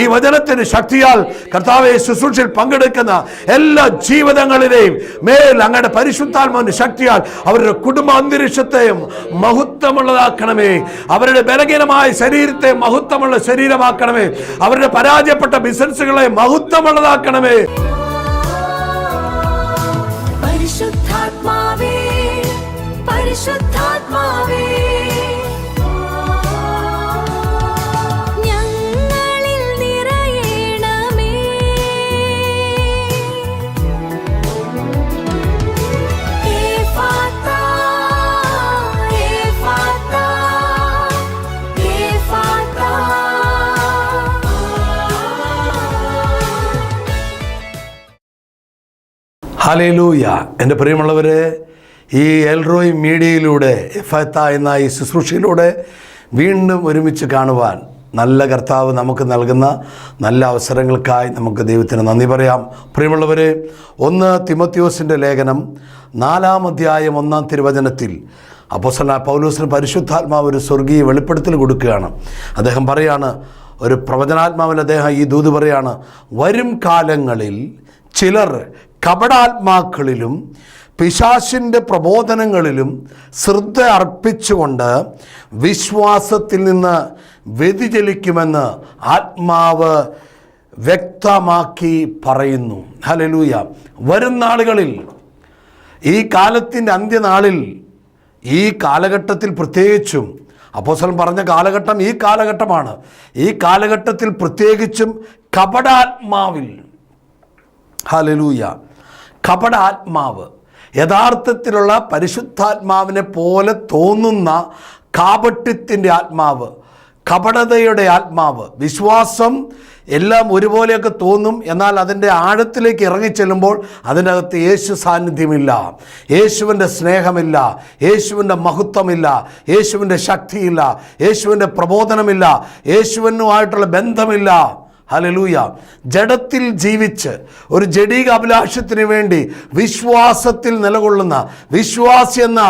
ഈ വചനത്തിന് ശക്തിയാൽ കർത്താവെ ശുശ്രൂഷയിൽ പങ്കെടുക്കുന്ന എല്ലാ ജീവിതങ്ങളിലെയും മേൽ അങ്ങയുടെ പരിശുദ്ധാത്മാവിന്റെ ശക്തിയാൽ അവരുടെ കുടുംബ അന്തരീക്ഷത്തെയും മഹത്വമുള്ളതാക്കണമേ. അവരുടെ ബലഹീനമായ ശരീരത്തെ മഹത്വമുള്ള ശരീരമാക്കണമേ. അവരുടെ പരാജയപ്പെട്ട ബിസിനസ്സുകളെ മഹത്വമുള്ളതാക്കണമേ. പരിശുദ്ധാത്മാവേ, പരിശുദ്ധാത്മാവേ, ഞങ്ങളിൽ നിറയണമേ. എഫാത്താ, എഫാത്താ, എഫാത്താ. ഹല്ലേലൂയ. എൻ്റെ പ്രിയമുള്ളവരെ, ഈ എൽറോയ് മീഡിയയിലൂടെ എഫാത്ത എന്ന ഈ ശുശ്രൂഷയിലൂടെ വീണ്ടും ഒരുമിച്ച് കാണുവാൻ നല്ല കർത്താവ് നമുക്ക് നൽകുന്ന നല്ല അവസരങ്ങൾക്കായി നമുക്ക് ദൈവത്തിന് നന്ദി പറയാം. പ്രിയമുള്ളവരെ, 1 തിമോത്തിയോസിൻ്റെ ലേഖനം 4-ാം അധ്യായം 1-ാം തിരുവചനത്തിൽ അപ്പോസ്തലനായ പൗലോസിന് പരിശുദ്ധാത്മാവ് ഒരു സ്വർഗീയ വെളിപ്പെടുത്തൽ കൊടുക്കുകയാണ്. അദ്ദേഹം പറയാണ്, ഒരു പ്രവചനാത്മാവിൽ അദ്ദേഹം ഈ ദൂത് പറയാണ്, വരും കാലങ്ങളിൽ ചിലർ കപടാത്മാക്കളിലും പിശാചിൻ്റെ പ്രബോധനങ്ങളിലും ശ്രദ്ധ അർപ്പിച്ചുകൊണ്ട് വിശ്വാസത്തിൽ നിന്ന് വ്യതിചലിക്കുമെന്ന് ആത്മാവ് വ്യക്തമാക്കി പറയുന്നു. ഹല്ലേലൂയ. വരും നാളുകളിൽ, ഈ കാലത്തിൻ്റെ അന്ത്യനാളിൽ, ഈ കാലഘട്ടത്തിൽ പ്രത്യേകിച്ചും അപ്പോസ്തലൻ പറഞ്ഞ കാലഘട്ടം ഈ കാലഘട്ടമാണ്. ഈ കാലഘട്ടത്തിൽ പ്രത്യേകിച്ചും കപടാത്മാവിൽ, ഹല്ലേലൂയ, കപടാത്മാവ്, യഥാർത്ഥത്തിലുള്ള പരിശുദ്ധാത്മാവിനെ പോലെ തോന്നുന്ന കാപട്യത്തിൻ്റെ ആത്മാവ്, കപടതയുടെ ആത്മാവ്. വിശ്വാസം എല്ലാം ഒരുപോലെയൊക്കെ തോന്നും, എന്നാൽ അതിൻ്റെ ആഴത്തിലേക്ക് ഇറങ്ങിച്ചെല്ലുമ്പോൾ അതിനകത്ത് യേശു സാന്നിധ്യമില്ല, യേശുവിൻ്റെ സ്നേഹമില്ല, യേശുവിൻ്റെ മഹത്വമില്ല, യേശുവിൻ്റെ ശക്തിയില്ല, യേശുവിൻ്റെ പ്രബോധനമില്ല, യേശുവിനുമായിട്ടുള്ള ബന്ധമില്ല. ഹല്ലേലൂയ. ജഡത്തിൽ ജീവിച്ച് ഒരു ജഡീക അഭിലാഷത്തിന് വേണ്ടി വിശ്വാസത്തിൽ നിലകൊള്ളുന്ന, വിശ്വാസി എന്ന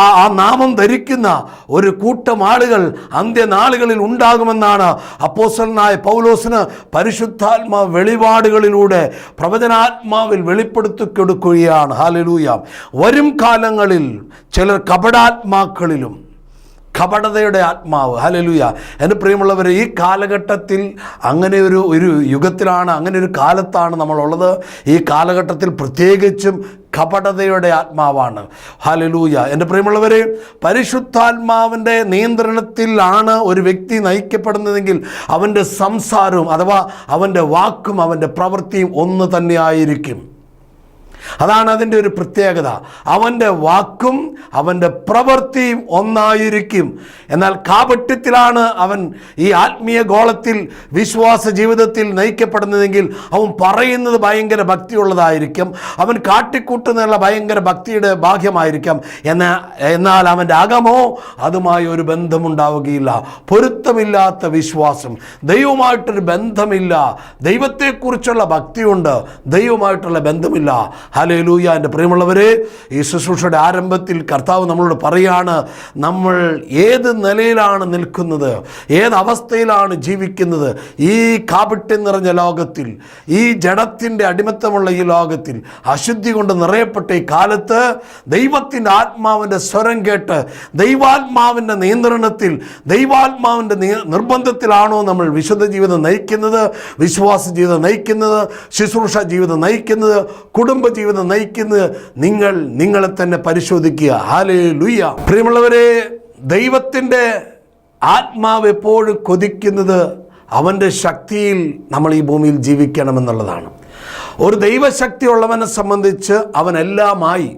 ആ നാമം ധരിക്കുന്ന ഒരു കൂട്ടം ആളുകൾ അന്ത്യനാളുകളിൽ ഉണ്ടാകുമെന്നാണ് അപ്പോസ്തലനായ പൗലോസിന് പരിശുദ്ധാത്മാ വെളിപാടുകളിലൂടെ പ്രവചനാത്മാവിൽ വെളിപ്പെടുത്തി കൊടുക്കുകയാണ്. ഹല്ലേലൂയ. വരും കാലങ്ങളിൽ ചിലർ കപടാത്മാക്കളിലും, കപടതയുടെ ആത്മാവ്. ഹല്ലേലൂയ. എൻ്റെ പ്രിയമുള്ളവർ, ഈ കാലഘട്ടത്തിൽ അങ്ങനെ ഒരു യുഗത്തിലാണ്, അങ്ങനെ ഒരു കാലത്താണ് നമ്മളുള്ളത്. ഈ കാലഘട്ടത്തിൽ പ്രത്യേകിച്ചും കപടതയുടെ ആത്മാവാണ്. ഹല്ലേലൂയ. എൻ്റെ പ്രിയമുള്ളവരെ, പരിശുദ്ധാത്മാവിൻ്റെ നിയന്ത്രണത്തിലാണ് ഒരു വ്യക്തി നയിക്കപ്പെടുന്നതെങ്കിൽ അവൻ്റെ സംസാരവും അഥവാ അവൻ്റെ വാക്കും അവൻ്റെ പ്രവൃത്തിയും ഒന്ന് തന്നെയായിരിക്കും. അതാണ് അതിൻ്റെ ഒരു പ്രത്യേകത. അവൻ്റെ വാക്കും അവൻ്റെ പ്രവൃത്തിയും ഒന്നായിരിക്കും. എന്നാൽ കാപട്യത്തിലാണ് അവൻ ഈ ആത്മീയ ഗോളത്തിൽ വിശ്വാസ ജീവിതത്തിൽ നയിക്കപ്പെടുന്നതെങ്കിൽ അവൻ പറയുന്നത് ഭയങ്കര ഭക്തിയുള്ളതായിരിക്കും, അവൻ കാട്ടിക്കൂട്ടുന്നുള്ള ഭയങ്കര ഭക്തിയുടെ ഭാഗ്യമായിരിക്കാം. എന്നാൽ അവൻ്റെ അകമോ അതുമായി ഒരു ബന്ധമുണ്ടാവുകയില്ല. പൊരുത്തമില്ലാത്ത വിശ്വാസം, ദൈവമായിട്ടൊരു ബന്ധമില്ല. ദൈവത്തെക്കുറിച്ചുള്ള ഭക്തിയുണ്ട്, ദൈവമായിട്ടുള്ള ബന്ധമില്ല. ഹല്ലേലൂയ. എൻ്റെ പ്രിയമുള്ളവരെ, ഈ ശുശ്രൂഷയുടെ ആരംഭത്തിൽ കർത്താവ് നമ്മളോട് പറയാണ്, നമ്മൾ ഏത് നിലയിലാണ് നിൽക്കുന്നത്, ഏത് അവസ്ഥയിലാണ് ജീവിക്കുന്നത്. ഈ കാപട്യം നിറഞ്ഞ ലോകത്തിൽ, ഈ ജഡത്തിൻ്റെ അടിമത്തമുള്ള ഈ ലോകത്തിൽ, അശുദ്ധി കൊണ്ട് നിറയപ്പെട്ട ഈ കാലത്ത് ദൈവത്തിൻ്റെ ആത്മാവിൻ്റെ സ്വരം കേട്ട് ദൈവാത്മാവിൻ്റെ നിയന്ത്രണത്തിൽ, ദൈവാത്മാവിൻ്റെ നിർബന്ധത്തിലാണോ നമ്മൾ വിശുദ്ധ ജീവിതം നയിക്കുന്നത്, വിശ്വാസ ജീവിതം നയിക്കുന്നത്, ശുശ്രൂഷ ജീവിതം നയിക്കുന്നത്, കുടുംബ ജീവിതം നയിക്കുന്നത്? നിങ്ങളെ തന്നെ പരിശോധിക്കുക. ഹല്ലേലൂയ. പ്രിയമുള്ളവരെ, ദൈവത്തിൻ്റെ ആത്മാവ് എപ്പോഴും കൊതിക്കുന്നത് അവൻ്റെ ശക്തിയിൽ നമ്മൾ ഈ ഭൂമിയിൽ ജീവിക്കണമെന്നുള്ളതാണ്. ഒരു ദൈവശക്തി ഉള്ളവനെ സംബന്ധിച്ച് അവനെല്ലാമായി,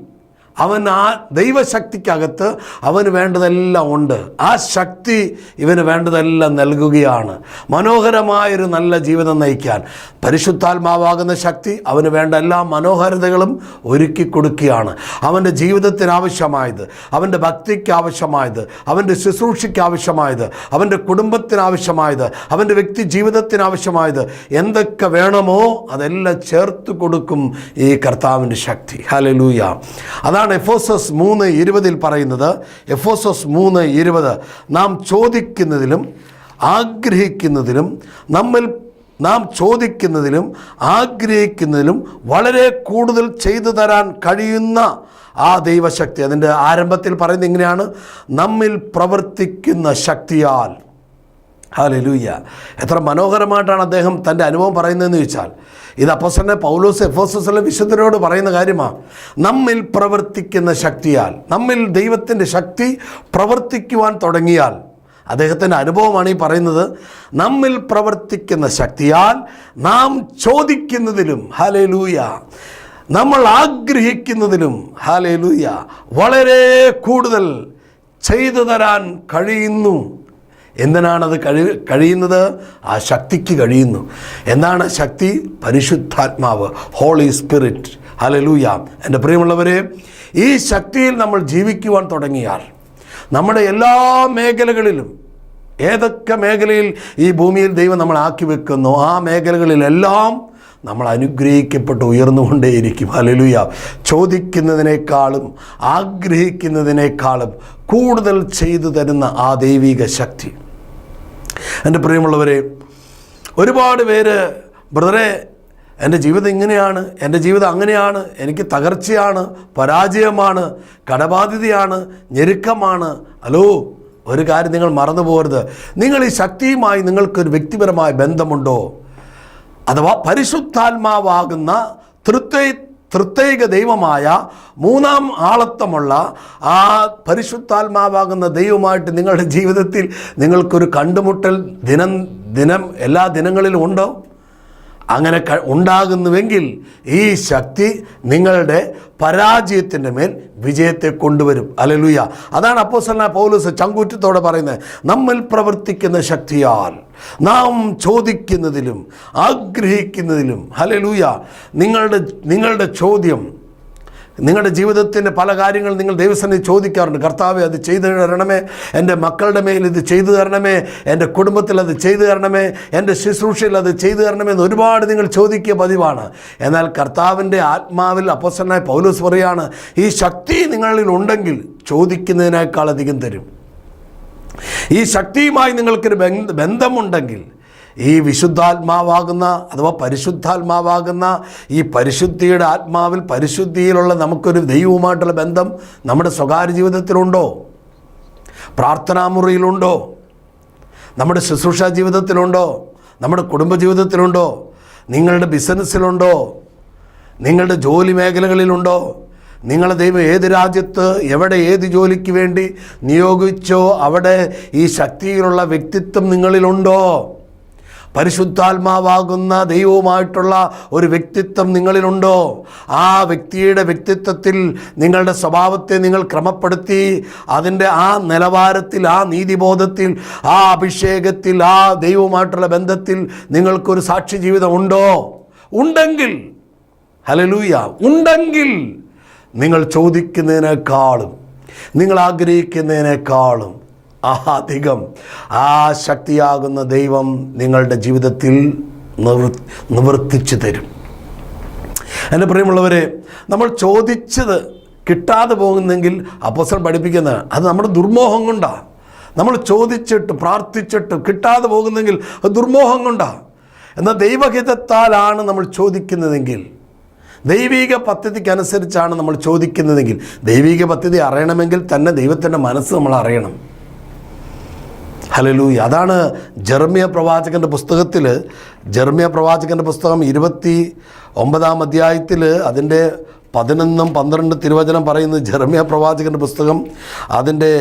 അവൻ ആ ദൈവശക്തിക്കകത്ത് അവന് വേണ്ടതെല്ലാം ഉണ്ട്. ആ ശക്തി ഇവന് വേണ്ടതെല്ലാം നൽകുകയാണ്. മനോഹരമായൊരു നല്ല ജീവിതം നയിക്കാൻ പരിശുദ്ധാത്മാവാകുന്ന ശക്തി അവന് വേണ്ട എല്ലാ മനോഹരതകളും ഒരുക്കി കൊടുക്കുകയാണ്. അവൻ്റെ ജീവിതത്തിന് ആവശ്യമായത്, അവൻ്റെ ഭക്തിക്ക് ആവശ്യമായത്, അവൻ്റെ ശുശ്രൂഷയ്ക്ക് ആവശ്യമായത്, അവൻ്റെ കുടുംബത്തിന് ആവശ്യമായത്, അവൻ്റെ വ്യക്തി ജീവിതത്തിന് ആവശ്യമായത് എന്തൊക്കെ വേണമോ അതെല്ലാം ചേർത്ത് കൊടുക്കും ഈ കർത്താവിൻ്റെ ശക്തി. ഹല്ലേലൂയ. അതാണ് എഫേസ്യർ 3:20 പറയുന്നത്. എഫേസ്യർ 3:20, നാം ചോദിക്കുന്നതിലും ആഗ്രഹിക്കുന്നതിലും നമ്മിൽ നാം ചോദിക്കുന്നതിലും ആഗ്രഹിക്കുന്നതിലും വളരെ കൂടുതൽ ചെയ്തു തരാൻ കഴിയുന്ന ആ ദൈവശക്തി. അതിൻ്റെ ആരംഭത്തിൽ പറയുന്നത് ഇങ്ങനെയാണ്: നമ്മിൽ പ്രവർത്തിക്കുന്ന ശക്തിയാൽ. ഹല്ലേലൂയ! എത്ര മനോഹരമായിട്ടാണ് അദ്ദേഹം തൻ്റെ അനുഭവം പറയുന്നതെന്ന് ചോദിച്ചാൽ, ഇത് അപ്പോസ്തലനായ പൗലോസ് എഫെസോസിലെ വിശുദ്ധരോട് പറയുന്ന കാര്യമാണ്. നമ്മിൽ പ്രവർത്തിക്കുന്ന ശക്തിയാൽ. നമ്മിൽ ദൈവത്തിൻ്റെ ശക്തി പ്രവർത്തിക്കുവാൻ തുടങ്ങിയാൽ, അദ്ദേഹത്തിൻ്റെ അനുഭവമാണ് ഈ പറയുന്നത്. നമ്മിൽ പ്രവർത്തിക്കുന്ന ശക്തിയാൽ നാം ചോദിക്കുന്നതിലും, ഹല്ലേലൂയ, നമ്മൾ ആഗ്രഹിക്കുന്നതിലും, ഹല്ലേലൂയ, വളരെ കൂടുതൽ ചെയ്തു തരാൻ കഴിയുന്നു. എന്തിനാണത് കഴിയുന്നത്? ആ ശക്തിക്ക് കഴിയുന്നു. എന്താണ് ശക്തി? പരിശുദ്ധാത്മാവ്, ഹോളി സ്പിരിറ്റ്. ഹല്ലേലൂയ! എൻ്റെ പ്രിയമുള്ളവരെ, ഈ ശക്തിയിൽ നമ്മൾ ജീവിക്കുവാൻ തുടങ്ങിയാൽ നമ്മുടെ എല്ലാ മേഖലകളിലും, ഏതൊക്കെ മേഖലയിൽ ഈ ഭൂമിയിൽ ദൈവം നമ്മളാക്കി വെക്കുന്നു, ആ മേഖലകളിലെല്ലാം നമ്മൾ അനുഗ്രഹിക്കപ്പെട്ട് ഉയർന്നുകൊണ്ടേയിരിക്കും. ഹല്ലേലൂയ! ചോദിക്കുന്നതിനേക്കാളും ആഗ്രഹിക്കുന്നതിനേക്കാളും കൂടുതൽ ചെയ്തു തരുന്ന ആ ദൈവിക ശക്തി. എൻ്റെ പ്രിയമുള്ളവരെ, ഒരുപാട് പേര്, ബ്രദറെ, എൻ്റെ ജീവിതം ഇങ്ങനെയാണ്, എൻ്റെ ജീവിതം അങ്ങനെയാണ്, എനിക്ക് തകർച്ചയാണ്, പരാജയമാണ്, കടബാധ്യതയാണ്, ഞെരുക്കമാണ്. ഹലോ, ഒരു കാര്യം നിങ്ങൾ മറന്നു പോകരുത്. നിങ്ങൾ ഈ ശക്തിയുമായി നിങ്ങൾക്കൊരു വ്യക്തിപരമായ ബന്ധമുണ്ടോ? അഥവാ പരിശുദ്ധാത്മാവാകുന്ന തൃത്വൈക ദൈവമായ മൂന്നാം ആളത്വമുള്ള ആ പരിശുദ്ധാത്മാവാകുന്ന ദൈവമായിട്ട് നിങ്ങളുടെ ജീവിതത്തിൽ നിങ്ങൾക്കൊരു കണ്ടുമുട്ടൽ ദിനം എല്ലാ ദിനങ്ങളിലും ഉണ്ടോ? അങ്ങനെ ഉണ്ടാകുന്നുവെങ്കിൽ ഈ ശക്തി നിങ്ങളുടെ പരാജയത്തിൻ്റെ മേൽ വിജയത്തെ കൊണ്ടുവരും. ഹല്ലേലൂയ! അതാണ് അപ്പോസ്തലനായ പൗലോസ് ചങ്കൂറ്റത്തോടെ പറയുന്നത്. നമ്മിൽ പ്രവർത്തിക്കുന്ന ശക്തിയാൽ നാം ചോദിക്കുന്നതിലും ആഗ്രഹിക്കുന്നതിലും, ഹല്ലേലൂയ, നിങ്ങളുടെ ചോദ്യം, നിങ്ങളുടെ ജീവിതത്തിൻ്റെ പല കാര്യങ്ങൾ നിങ്ങൾ ദൈവസന്നിധി ചോദിക്കാറുണ്ട്. കർത്താവേ, അത് ചെയ്തു തരണമേ, എൻ്റെ മക്കളുടെ മേൽ ഇത് ചെയ്തു തരണമേ, എൻ്റെ കുടുംബത്തിൽ അത് ചെയ്തു തരണമേ, എൻ്റെ ശുശ്രൂഷയിൽ അത് ചെയ്തു തരണമേ എന്ന് ഒരുപാട് നിങ്ങൾ ചോദിക്കുക പതിവാണ്. എന്നാൽ കർത്താവിൻ്റെ ആത്മാവിൽ അപ്പോസ്തലനായ പൗലോസ് പറയാണ്, ഈ ശക്തി നിങ്ങളിൽ ഉണ്ടെങ്കിൽ ചോദിക്കുന്നതിനേക്കാൾ അധികം തരും. ഈ ശക്തിയുമായി നിങ്ങൾക്കൊരു ബന്ധമുണ്ടെങ്കിൽ, ഈ വിശുദ്ധാത്മാവാകുന്ന അഥവാ പരിശുദ്ധാത്മാവാകുന്ന ഈ പരിശുദ്ധിയുടെ ആത്മാവിൽ, പരിശുദ്ധിയിലുള്ള നമുക്കൊരു ദൈവവുമായിട്ടുള്ള ബന്ധം നമ്മുടെ സ്വകാര്യ ജീവിതത്തിലുണ്ടോ? പ്രാർത്ഥനാമുറിയിലുണ്ടോ? നമ്മുടെ ശുശ്രൂഷ ജീവിതത്തിലുണ്ടോ? നമ്മുടെ കുടുംബജീവിതത്തിലുണ്ടോ? നിങ്ങളുടെ ബിസിനസ്സിലുണ്ടോ? നിങ്ങളുടെ ജോലി മേഖലകളിലുണ്ടോ? നിങ്ങളെ ദൈവം ഏത് രാജ്യത്ത് എവിടെ ഏത് ജോലിക്ക് വേണ്ടി നിയോഗിച്ചോ അവിടെ ഈ ശക്തിയിലുള്ള വ്യക്തിത്വം നിങ്ങളിലുണ്ടോ? പരിശുദ്ധാത്മാവാകുന്ന ദൈവവുമായിട്ടുള്ള ഒരു വ്യക്തിത്വം നിങ്ങളിലുണ്ടോ? ആ വ്യക്തിയുടെ വ്യക്തിത്വത്തിൽ നിങ്ങളുടെ സ്വഭാവത്തെ നിങ്ങൾ ക്രമപ്പെടുത്തി അതിൻ്റെ ആ നിലവാരത്തിൽ, ആ നീതിബോധത്തിൽ, ആ അഭിഷേകത്തിൽ, ആ ദൈവവുമായിട്ടുള്ള ബന്ധത്തിൽ നിങ്ങൾക്കൊരു സാക്ഷി ജീവിതം ഉണ്ടോ? ഉണ്ടെങ്കിൽ, ഹല്ലേലൂയ, ഉണ്ടെങ്കിൽ നിങ്ങൾ ചോദിക്കുന്നതിനേക്കാളും നിങ്ങൾ ആഗ്രഹിക്കുന്നതിനേക്കാളും അധികം ആ ശക്തിയാകുന്ന ദൈവം നിങ്ങളുടെ ജീവിതത്തിൽ നിവർത്തിച്ചു തരും. എൻ്റെ പ്രിയമുള്ളവരെ, നമ്മൾ ചോദിച്ചത് കിട്ടാതെ പോകുന്നെങ്കിൽ അപ്പോസ്തലൻ പഠിപ്പിക്കുന്നത് അത് നമ്മുടെ ദുർമോഹം കൊണ്ടാണ്. നമ്മൾ ചോദിച്ചിട്ട് പ്രാർത്ഥിച്ചിട്ട് കിട്ടാതെ പോകുന്നെങ്കിൽ അത് ദുർമോഹം കൊണ്ടാണ്. എന്നാൽ ദൈവഹിതത്താലാണ് നമ്മൾ ചോദിക്കുന്നതെങ്കിൽ, ദൈവിക പദ്ധതിക്കനുസരിച്ചാണ് നമ്മൾ ചോദിക്കുന്നതെങ്കിൽ, ദൈവിക പദ്ധതി അറിയണമെങ്കിൽ തന്നെ ദൈവത്തിൻ്റെ മനസ്സ് നമ്മൾ അറിയണം. ഹല്ലേലൂയ! അതാണ് ജെറമ്യ പ്രവാചകൻ്റെ പുസ്തകത്തിൽ, ജെറമ്യ പ്രവാചകൻ്റെ പുസ്തകം 29 അധ്യായത്തിൽ അതിൻ്റെ 11, 12 തിരുവചനം പറയുന്നത്. ജെറമ്യ പ്രവാചകൻ്റെ പുസ്തകം അതിൻ്റെ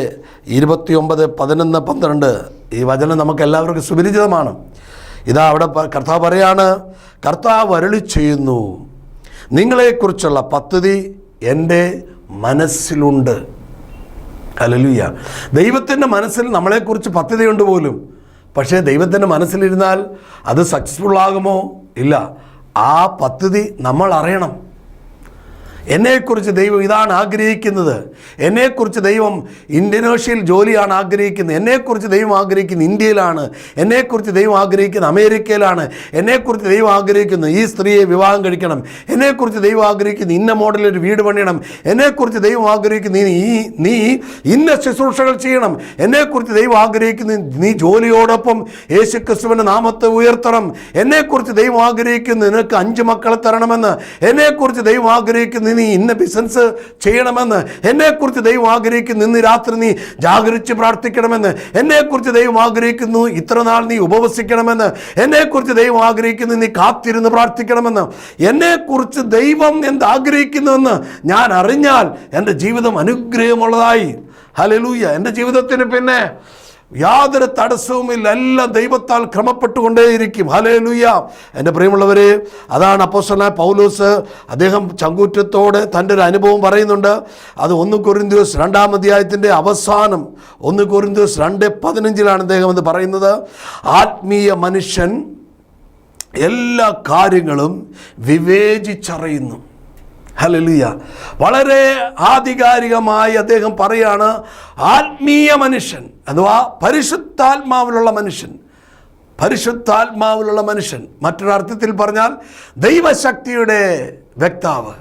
29, 11, 12 ഈ വചനം നമുക്ക് എല്ലാവർക്കും സുപരിചിതമാണ്. ഇതാ അവിടെ കർത്താവ് പറയാണ്, കർത്താവ് അരുളി ചെയ്യുന്നു, നിങ്ങളെക്കുറിച്ചുള്ള പദ്ധതി എൻ്റെ മനസ്സിലുണ്ട്. ഹല്ലേലൂയ! ദൈവത്തിൻ്റെ മനസ്സിൽ നമ്മളെക്കുറിച്ച് പദ്ധതിയുണ്ട് പോലും. പക്ഷേ ദൈവത്തിൻ്റെ മനസ്സിലിരുന്നാൽ അത് സക്സസ്ഫുൾ ആകുമോ? ഇല്ല. ആ പദ്ധതി നമ്മൾ അറിയണം. എന്നെക്കുറിച്ച് ദൈവം ഇതാണ് ആഗ്രഹിക്കുന്നത്. എന്നെക്കുറിച്ച് ദൈവം ഇന്തോനേഷ്യയിൽ ജോലിയാണ് ആഗ്രഹിക്കുന്നത്. എന്നെക്കുറിച്ച് ദൈവം ആഗ്രഹിക്കുന്നത് ഇന്ത്യയിലാണ്. എന്നെക്കുറിച്ച് ദൈവം ആഗ്രഹിക്കുന്നത് അമേരിക്കയിലാണ്. എന്നെക്കുറിച്ച് ദൈവം ആഗ്രഹിക്കുന്നത് ഈ സ്ത്രീയെ വിവാഹം കഴിക്കണം. എന്നെക്കുറിച്ച് ദൈവം ആഗ്രഹിക്കുന്നത് ഇന്ന മോഡലൊരു വീട് പണിയണം. എന്നെക്കുറിച്ച് ദൈവം ആഗ്രഹിക്കുന്നത് നീ ഇന്ന ശുശ്രൂഷകൾ ചെയ്യണം. എന്നെക്കുറിച്ച് ദൈവം ആഗ്രഹിക്കുന്നത് നീ ജോലിയോടൊപ്പം യേശുക്രിസ്തുവിൻ്റെ നാമത്തെ ഉയർത്തണം. എന്നെക്കുറിച്ച് ദൈവം ആഗ്രഹിക്കുന്നത് നിനക്ക് 5 മക്കളെ തരണമെന്ന്. എന്നെക്കുറിച്ച് ദൈവം ആഗ്രഹിക്കുന്നത് നീ ഇന്ന ബിസിനസ് ചെയ്യണമെന്ന്. എന്നെക്കുറിച്ച് ദൈവം ആഗ്രഹിക്കുന്നു ഇന്ന് രാത്രി നീ ജാഗരിച്ച് പ്രാർത്ഥിക്കണമെന്ന്. എന്നെക്കുറിച്ച് ദൈവം ആഗ്രഹിക്കുന്നു ഇത്ര നാൾ നീ ഉപവസിക്കണമെന്ന്. എന്നെക്കുറിച്ച് ദൈവം ആഗ്രഹിക്കുന്നു നീ കാത്തിരുന്ന് പ്രാർത്ഥിക്കണമെന്ന്. എന്നെക്കുറിച്ച് ദൈവം എന്താഗ്രഹിക്കുന്നുവെന്ന് ഞാൻ അറിഞ്ഞാൽ എൻ്റെ ജീവിതം അനുഗ്രഹമുള്ളതായി. ഹല്ലേലൂയ. എൻ്റെ ജീവിതത്തിന് പിന്നെ യാതൊരു തടസ്സവുമില്ല. എല്ലാം ദൈവത്താൽ ക്രമപ്പെട്ടുകൊണ്ടേയിരിക്കും. ഹല്ലേലൂയ. എൻ്റെ പ്രിയമുള്ളവരെ, അതാണ് അപ്പോസ്തലനായ പൗലോസ് അദ്ദേഹം ചങ്കൂറ്റത്തോടെ തൻ്റെ ഒരു അനുഭവം പറയുന്നുണ്ട്. അത് 1 കൊരിന്ത്യസ് 2-ാം അധ്യായത്തിൻ്റെ അവസാനം 1 കൊരിന്ത്യസ് 2:15 അദ്ദേഹം അത് പറയുന്നത്. ആത്മീയ മനുഷ്യൻ എല്ലാ കാര്യങ്ങളും വിവേചിച്ചറിയുന്നു. ഹല്ലേലൂയ. വളരെ ആധികാരികമായി അദ്ദേഹം പറയാണ്, ആത്മീയ മനുഷ്യൻ അഥവാ പരിശുദ്ധാത്മാവിലുള്ള മനുഷ്യൻ, മറ്റൊരർത്ഥത്തിൽ പറഞ്ഞാൽ ദൈവശക്തിയുടെ വക്താവ്.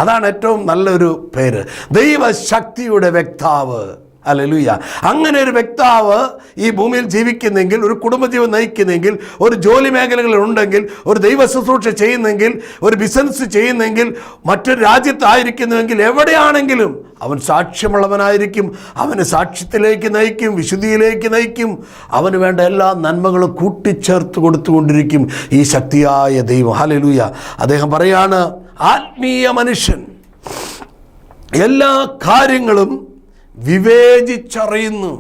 അതാണ് ഏറ്റവും നല്ലൊരു പേര്, ദൈവശക്തിയുടെ വക്താവ്. ഹല്ലേലൂയ. അങ്ങനെ ഒരു വക്താവ് ഈ ഭൂമിയിൽ ജീവിക്കുന്നെങ്കിൽ, ഒരു കുടുംബജീവൻ നയിക്കുന്നെങ്കിൽ, ഒരു ജോലി മേഖലകളിൽ ഉണ്ടെങ്കിൽ, ഒരു ദൈവ ശുശ്രൂഷ ചെയ്യുന്നെങ്കിൽ, ഒരു ബിസിനസ് ചെയ്യുന്നെങ്കിൽ, മറ്റൊരു രാജ്യത്തായിരിക്കുന്നുവെങ്കിൽ, എവിടെയാണെങ്കിലും അവൻ സാക്ഷ്യമുള്ളവനായിരിക്കും. അവന് സാക്ഷ്യത്തിലേക്ക് നയിക്കും, വിശുദ്ധിയിലേക്ക് നയിക്കും. അവന് വേണ്ട എല്ലാ നന്മകളും കൂട്ടിച്ചേർത്ത് കൊടുത്തുകൊണ്ടിരിക്കും ഈ ശക്തിയായ ദൈവം. ഹല്ലേലൂയ. അദ്ദേഹം പറയാണ്, ആത്മീയ മനുഷ്യൻ എല്ലാ കാര്യങ്ങളും വിവേചിച്ചറിയുന്നു.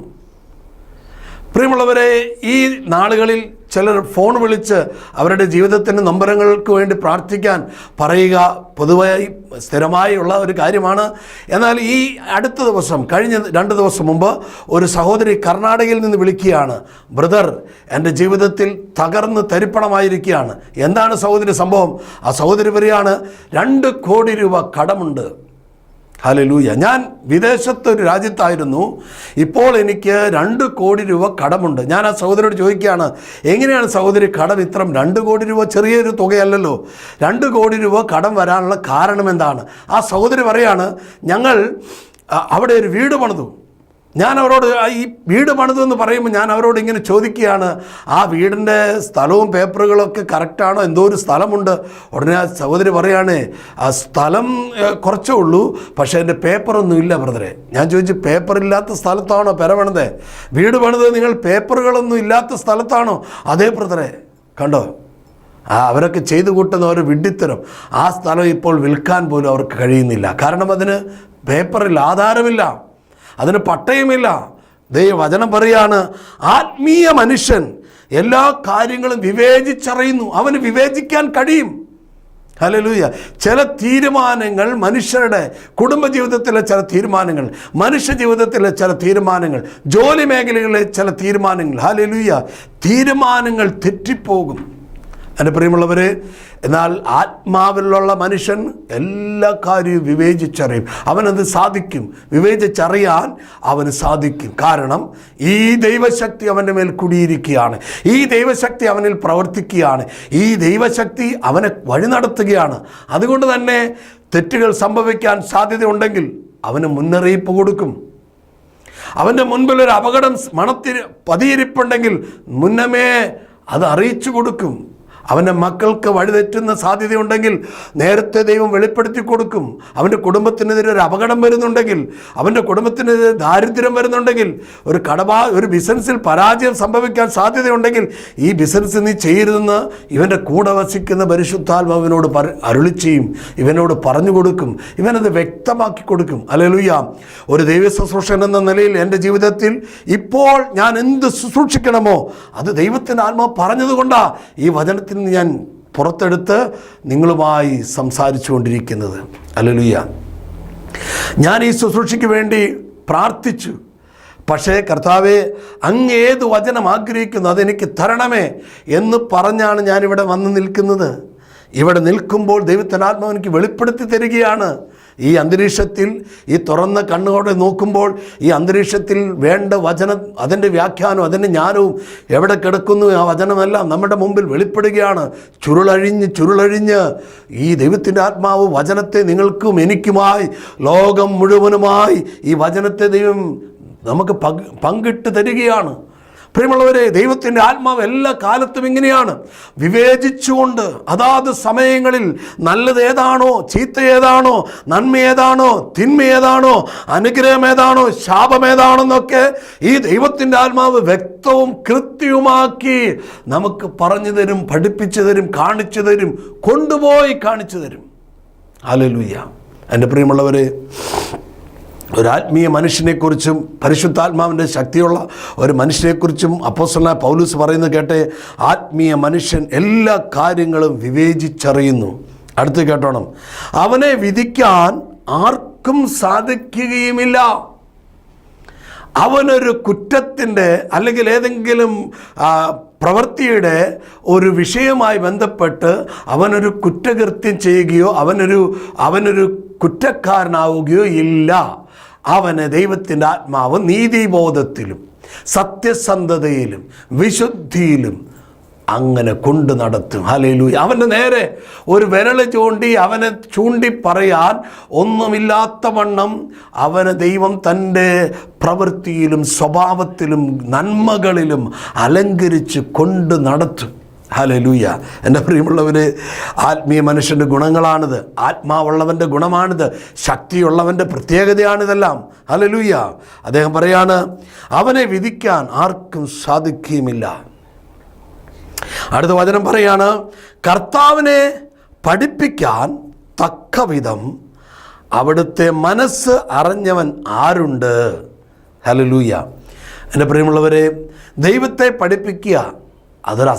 പ്രിയമുള്ളവരെ, ഈ നാളുകളിൽ ചിലർ ഫോൺ വിളിച്ച് അവരുടെ ജീവിതത്തിൻ്റെ നൊമ്പരങ്ങൾക്ക് വേണ്ടി പ്രാർത്ഥിക്കാൻ പറയുക പൊതുവായി സ്ഥിരമായി ഉള്ള ഒരു കാര്യമാണ്. എന്നാൽ ഈ അടുത്ത ദിവസം, കഴിഞ്ഞ 2 ദിവസം മുമ്പ് ഒരു സഹോദരി കർണാടകയിൽ നിന്ന് വിളിക്കുകയാണ്. ബ്രദർ, എൻ്റെ ജീവിതത്തിൽ തകർന്ന് തരിപ്പണമായിരിക്കുകയാണ്. എന്താണ് സഹോദരി സംഭവം? ആ സഹോദരി പറയാണ്, 2 കോടി രൂപ കടമുണ്ട്. ഹല്ലേലൂയ. ഞാൻ വിദേശത്തൊരു രാജ്യത്തായിരുന്നു. ഇപ്പോൾ എനിക്ക് 2 കോടി രൂപ കടമുണ്ട്. ഞാൻ ആ സഹോദരിയോട് ചോദിക്കുകയാണ്, എങ്ങനെയാണ് സഹോദരി കടം ഇത്ര? 2 കോടി രൂപ ചെറിയൊരു തുകയല്ലല്ലോ. 2 കോടി രൂപ കടം വരാനുള്ള കാരണം എന്താണ്? ആ സഹോദരി പറയാണ്, ഞങ്ങൾ അവിടെ ഒരു വീട് പണിതു. ഞാൻ അവരോട് ഈ വീട് പണിതു എന്ന് പറയുമ്പോൾ ഞാൻ അവരോട് ഇങ്ങനെ ചോദിക്കുകയാണ്, ആ വീടിൻ്റെ സ്ഥലവും പേപ്പറുകളൊക്കെ കറക്റ്റാണോ? എന്തോ ഒരു സ്ഥലമുണ്ട്. ഉടനെ ആ സഹോദരി പറയാണ്, ആ സ്ഥലം കുറച്ചേ ഉള്ളൂ, പക്ഷേ എൻ്റെ പേപ്പറൊന്നും ഇല്ല ബ്രദറെ. ഞാൻ ചോദിച്ചു, പേപ്പറില്ലാത്ത സ്ഥലത്താണോ പെര പണിതേ? വീട് പണിത് നിങ്ങൾ പേപ്പറുകളൊന്നും ഇല്ലാത്ത സ്ഥലത്താണോ? അതേ ബ്രദറെ. കണ്ടോ, അവരൊക്കെ ചെയ്തു കൂട്ടുന്ന ഒരു വിഡ്ഢിത്തരം. ആ സ്ഥലം ഇപ്പോൾ വിൽക്കാൻ പോലും അവർക്ക് കഴിയുന്നില്ല. കാരണം അതിന് പേപ്പറില്ല, ആധാരമില്ല, അതിന് പട്ടയമില്ല. ദൈവവചനം പറയാണ്, ആത്മീയ മനുഷ്യൻ എല്ലാ കാര്യങ്ങളും വിവേചിച്ചറിയുന്നു. അവന് വിവേചിക്കാൻ കഴിയും. ഹല്ലേലൂയ. ചില തീരുമാനങ്ങൾ, മനുഷ്യരുടെ കുടുംബജീവിതത്തിലെ ചില തീരുമാനങ്ങൾ, മനുഷ്യ ജീവിതത്തിലെ ചില തീരുമാനങ്ങൾ, ജോലി മേഖലകളിലെ ചില തീരുമാനങ്ങൾ, ഹല്ലേലൂയ, തീരുമാനങ്ങൾ തെറ്റിപ്പോകും. എൻ്റെ പ്രിയമുള്ളവരെ, എന്നാൽ ആത്മാവിലുള്ള മനുഷ്യൻ എല്ലാ കാര്യവും വിവേചിച്ചറിയും. അവനത് സാധിക്കും. വിവേചിച്ചറിയാൻ അവന് സാധിക്കും. കാരണം ഈ ദൈവശക്തി അവൻ്റെ മേൽ കുടിയിരിക്കുകയാണ്. ഈ ദൈവശക്തി അവനിൽ പ്രവർത്തിക്കുകയാണ്. ഈ ദൈവശക്തി അവനെ വഴി നടത്തുകയാണ്. അതുകൊണ്ട് തന്നെ തെറ്റുകൾ സംഭവിക്കാൻ സാധ്യതയുണ്ടെങ്കിൽ അവന് മുന്നറിയിപ്പ് കൊടുക്കും. അവൻ്റെ മുൻപിലൊരു അപകടം പതിയിരിപ്പുണ്ടെങ്കിൽ മുന്നമേ അത് അറിയിച്ചു കൊടുക്കും. അവൻ്റെ മക്കൾക്ക് വഴിതെറ്റുന്ന സാധ്യതയുണ്ടെങ്കിൽ നേരത്തെ ദൈവം വെളിപ്പെടുത്തി കൊടുക്കും. അവൻ്റെ കുടുംബത്തിനെതിരെ ഒരു അപകടം വരുന്നുണ്ടെങ്കിൽ, അവൻ്റെ കുടുംബത്തിനെതിരെ ദാരിദ്ര്യം വരുന്നുണ്ടെങ്കിൽ, ഒരു ബിസിനസ്സിൽ പരാജയം സംഭവിക്കാൻ സാധ്യതയുണ്ടെങ്കിൽ, ഈ ബിസിനസ് നീ ചെയ്യരുതെന്ന് ഇവൻ്റെ കൂടെ വസിക്കുന്ന പരിശുദ്ധാത്മാവിനോട് അരുളി ചെയ്യും. ഇവനോട് പറഞ്ഞു കൊടുക്കും. ഇവനത് വ്യക്തമാക്കി കൊടുക്കും. ഹല്ലേലൂയ. ഒരു ദൈവ ശുശ്രൂഷകൻ എന്ന നിലയിൽ എൻ്റെ ജീവിതത്തിൽ ഇപ്പോൾ ഞാൻ എന്ത് ശുശ്രൂഷിക്കണമോ അത് ദൈവത്തിൻ്റെ ആത്മാവ് പറഞ്ഞതുകൊണ്ടാണ് ഈ വചനത്തിൽ ഞാൻ പുറത്തെടുത്ത് നിങ്ങളുമായി സംസാരിച്ചു കൊണ്ടിരിക്കുന്നത്. ഹല്ലേലൂയ. ഞാൻ ഈ ശുശ്രൂഷയ്ക്ക് വേണ്ടി പ്രാർത്ഥിച്ചു. പക്ഷേ കർത്താവേ, അങ്ങ് ഏത് വചനം ആഗ്രഹിക്കുന്നു അതെനിക്ക് തരണമേ എന്ന് പറഞ്ഞാണ് ഞാനിവിടെ വന്ന് നിൽക്കുന്നത്. ഇവിടെ നിൽക്കുമ്പോൾ ദൈവത്തിൻ്റെ ആത്മാവ് എനിക്ക് വെളിപ്പെടുത്തി തരികയാണ്. ഈ അന്തരീക്ഷത്തിൽ, ഈ തുറന്ന കണ്ണുകളോടെ നോക്കുമ്പോൾ ഈ അന്തരീക്ഷത്തിൽ വേണ്ട വചനം, അതിൻ്റെ വ്യാഖ്യാനവും അതിൻ്റെ ജ്ഞാനവും എവിടെ കിടക്കുന്നു, ആ വചനമെല്ലാം നമ്മുടെ മുമ്പിൽ വെളിപ്പെടുകയാണ്. ചുരുളഴിഞ്ഞ് ഈ ദൈവത്തിൻ്റെ ആത്മാവ് വചനത്തെ നിങ്ങൾക്കും എനിക്കുമായി, ലോകം മുഴുവനുമായി ഈ വചനത്തെ ദൈവം നമുക്ക് പങ്കിട്ട് തരികയാണ്. പ്രിയമുള്ളവരെ, ദൈവത്തിൻ്റെ ആത്മാവ് എല്ലാ കാലത്തും ഇങ്ങനെയാണ് വിവേചിച്ചുകൊണ്ട് അതാത് സമയങ്ങളിൽ നല്ലത് ഏതാണോ, ചീത്ത ഏതാണോ, നന്മ ഏതാണോ, തിന്മ ഏതാണോ, അനുഗ്രഹം ഏതാണോ, ശാപം ഏതാണെന്നൊക്കെ ഈ ദൈവത്തിൻ്റെ ആത്മാവ് വ്യക്തവും കൃത്യവുമാക്കി നമുക്ക് പറഞ്ഞു തരും, പഠിപ്പിച്ചു തരും, കാണിച്ചു തരും, കൊണ്ടുപോയി കാണിച്ചു തരും. ഹല്ലേലൂയ. എൻ്റെ പ്രിയമുള്ളവരെ, ഒരാത്മീയ മനുഷ്യനെക്കുറിച്ചും പരിശുദ്ധാത്മാവിൻ്റെ ശക്തിയുള്ള ഒരു മനുഷ്യനെക്കുറിച്ചും അപ്പോസ്തലനായ പൗലോസ് പറയുന്നത് കേട്ടെ, ആത്മീയ മനുഷ്യൻ എല്ലാ കാര്യങ്ങളും വിവേചിച്ചറിയുന്നു. അടുത്ത് കേട്ടോണം, അവനെ വിധിക്കാൻ ആർക്കും സാധിക്കുകയുമില്ല. അവനൊരു കുറ്റത്തിൻ്റെ അല്ലെങ്കിൽ ഏതെങ്കിലും പ്രവൃത്തിയുടെ ഒരു വിഷയവുമായി ബന്ധപ്പെട്ട് അവനൊരു കുറ്റകൃത്യം ചെയ്യുകയോ അവനൊരു കുറ്റക്കാരനാവുകയോ ഇല്ല. അവന് ദൈവത്തിൻ്റെ ആത്മാവ് നീതിബോധത്തിലും സത്യസന്ധതയിലും വിശുദ്ധിയിലും അങ്ങനെ കൊണ്ടു നടത്തും. ഹല്ലേലൂയ. അവൻ്റെ നേരെ ഒരു വിരൽ അവനെ ചൂണ്ടി പറയാൻ ഒന്നുമില്ലാത്ത വണ്ണം അവന് ദൈവം തൻ്റെ പ്രവൃത്തിയിലും സ്വഭാവത്തിലും നന്മകളിലും അലങ്കരിച്ച് കൊണ്ട് നടത്തും. ഹല്ലേലൂയ. എൻ്റെ പ്രിയമുള്ളവര്, ആത്മീയ മനുഷ്യൻ്റെ ഗുണങ്ങളാണിത്, ആത്മാവുള്ളവൻ്റെ ഗുണമാണിത്, ശക്തിയുള്ളവൻ്റെ പ്രത്യേകതയാണിതെല്ലാം. ഹല്ലേലൂയ. അദ്ദേഹം പറയാണ്, അവനെ വിധിക്കാൻ ആർക്കും സാധിക്കുകയുമില്ല. അടുത്ത വചനം പറയാണ്, കർത്താവിനെ പഠിപ്പിക്കാൻ തക്കവിധം അവിടുത്തെ മനസ്സ് അറിഞ്ഞവൻ ആരുണ്ട്. ഹല്ലേലൂയ. എൻ്റെ പ്രിയമുള്ളവരെ, ദൈവത്തെ പഠിപ്പിക്കുക അതൊരു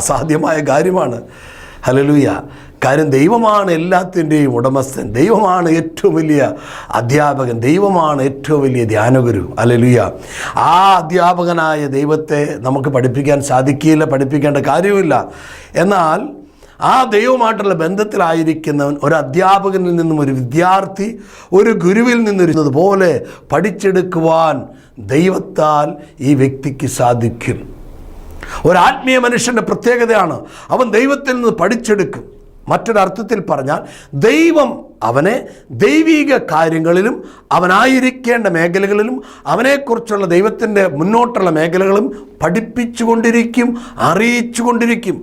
അസാധ്യമായ കാര്യമാണ്. ഹല്ലേലൂയ. കാര്യം ദൈവമാണ് എല്ലാത്തിൻ്റെയും ഉടമസ്ഥൻ, ദൈവമാണ് ഏറ്റവും വലിയ അധ്യാപകൻ, ദൈവമാണ് ഏറ്റവും വലിയ ധ്യാനഗുരു. ഹല്ലേലൂയ. ആ അധ്യാപകനായ ദൈവത്തെ നമുക്ക് പഠിപ്പിക്കാൻ സാധിക്കില്ല, പഠിപ്പിക്കേണ്ട കാര്യമില്ല. എന്നാൽ ആ ദൈവമായിട്ടുള്ള ബന്ധത്തിലായിരിക്കുന്നവൻ ഒരു അധ്യാപകനിൽ നിന്നും ഒരു വിദ്യാർത്ഥി ഒരു ഗുരുവിൽ നിന്നിരുന്നത് പോലെ പഠിച്ചെടുക്കുവാൻ ദൈവത്താൽ ഈ വ്യക്തിക്ക് സാധിക്കും. ഒരാത്മീയ മനുഷ്യൻ്റെ പ്രത്യേകതയാണ് അവൻ ദൈവത്തിൽ നിന്ന് പഠിച്ചെടുക്കും. മറ്റൊരർത്ഥത്തിൽ പറഞ്ഞാൽ ദൈവം അവനെ ദൈവിക കാര്യങ്ങളിലും അവനായിരിക്കേണ്ട മേഖലകളിലും അവനെക്കുറിച്ചുള്ള ദൈവത്തിൻ്റെ മുന്നോട്ടുള്ള മേഖലകളും പഠിപ്പിച്ചു കൊണ്ടിരിക്കും, അറിയിച്ചു കൊണ്ടിരിക്കും.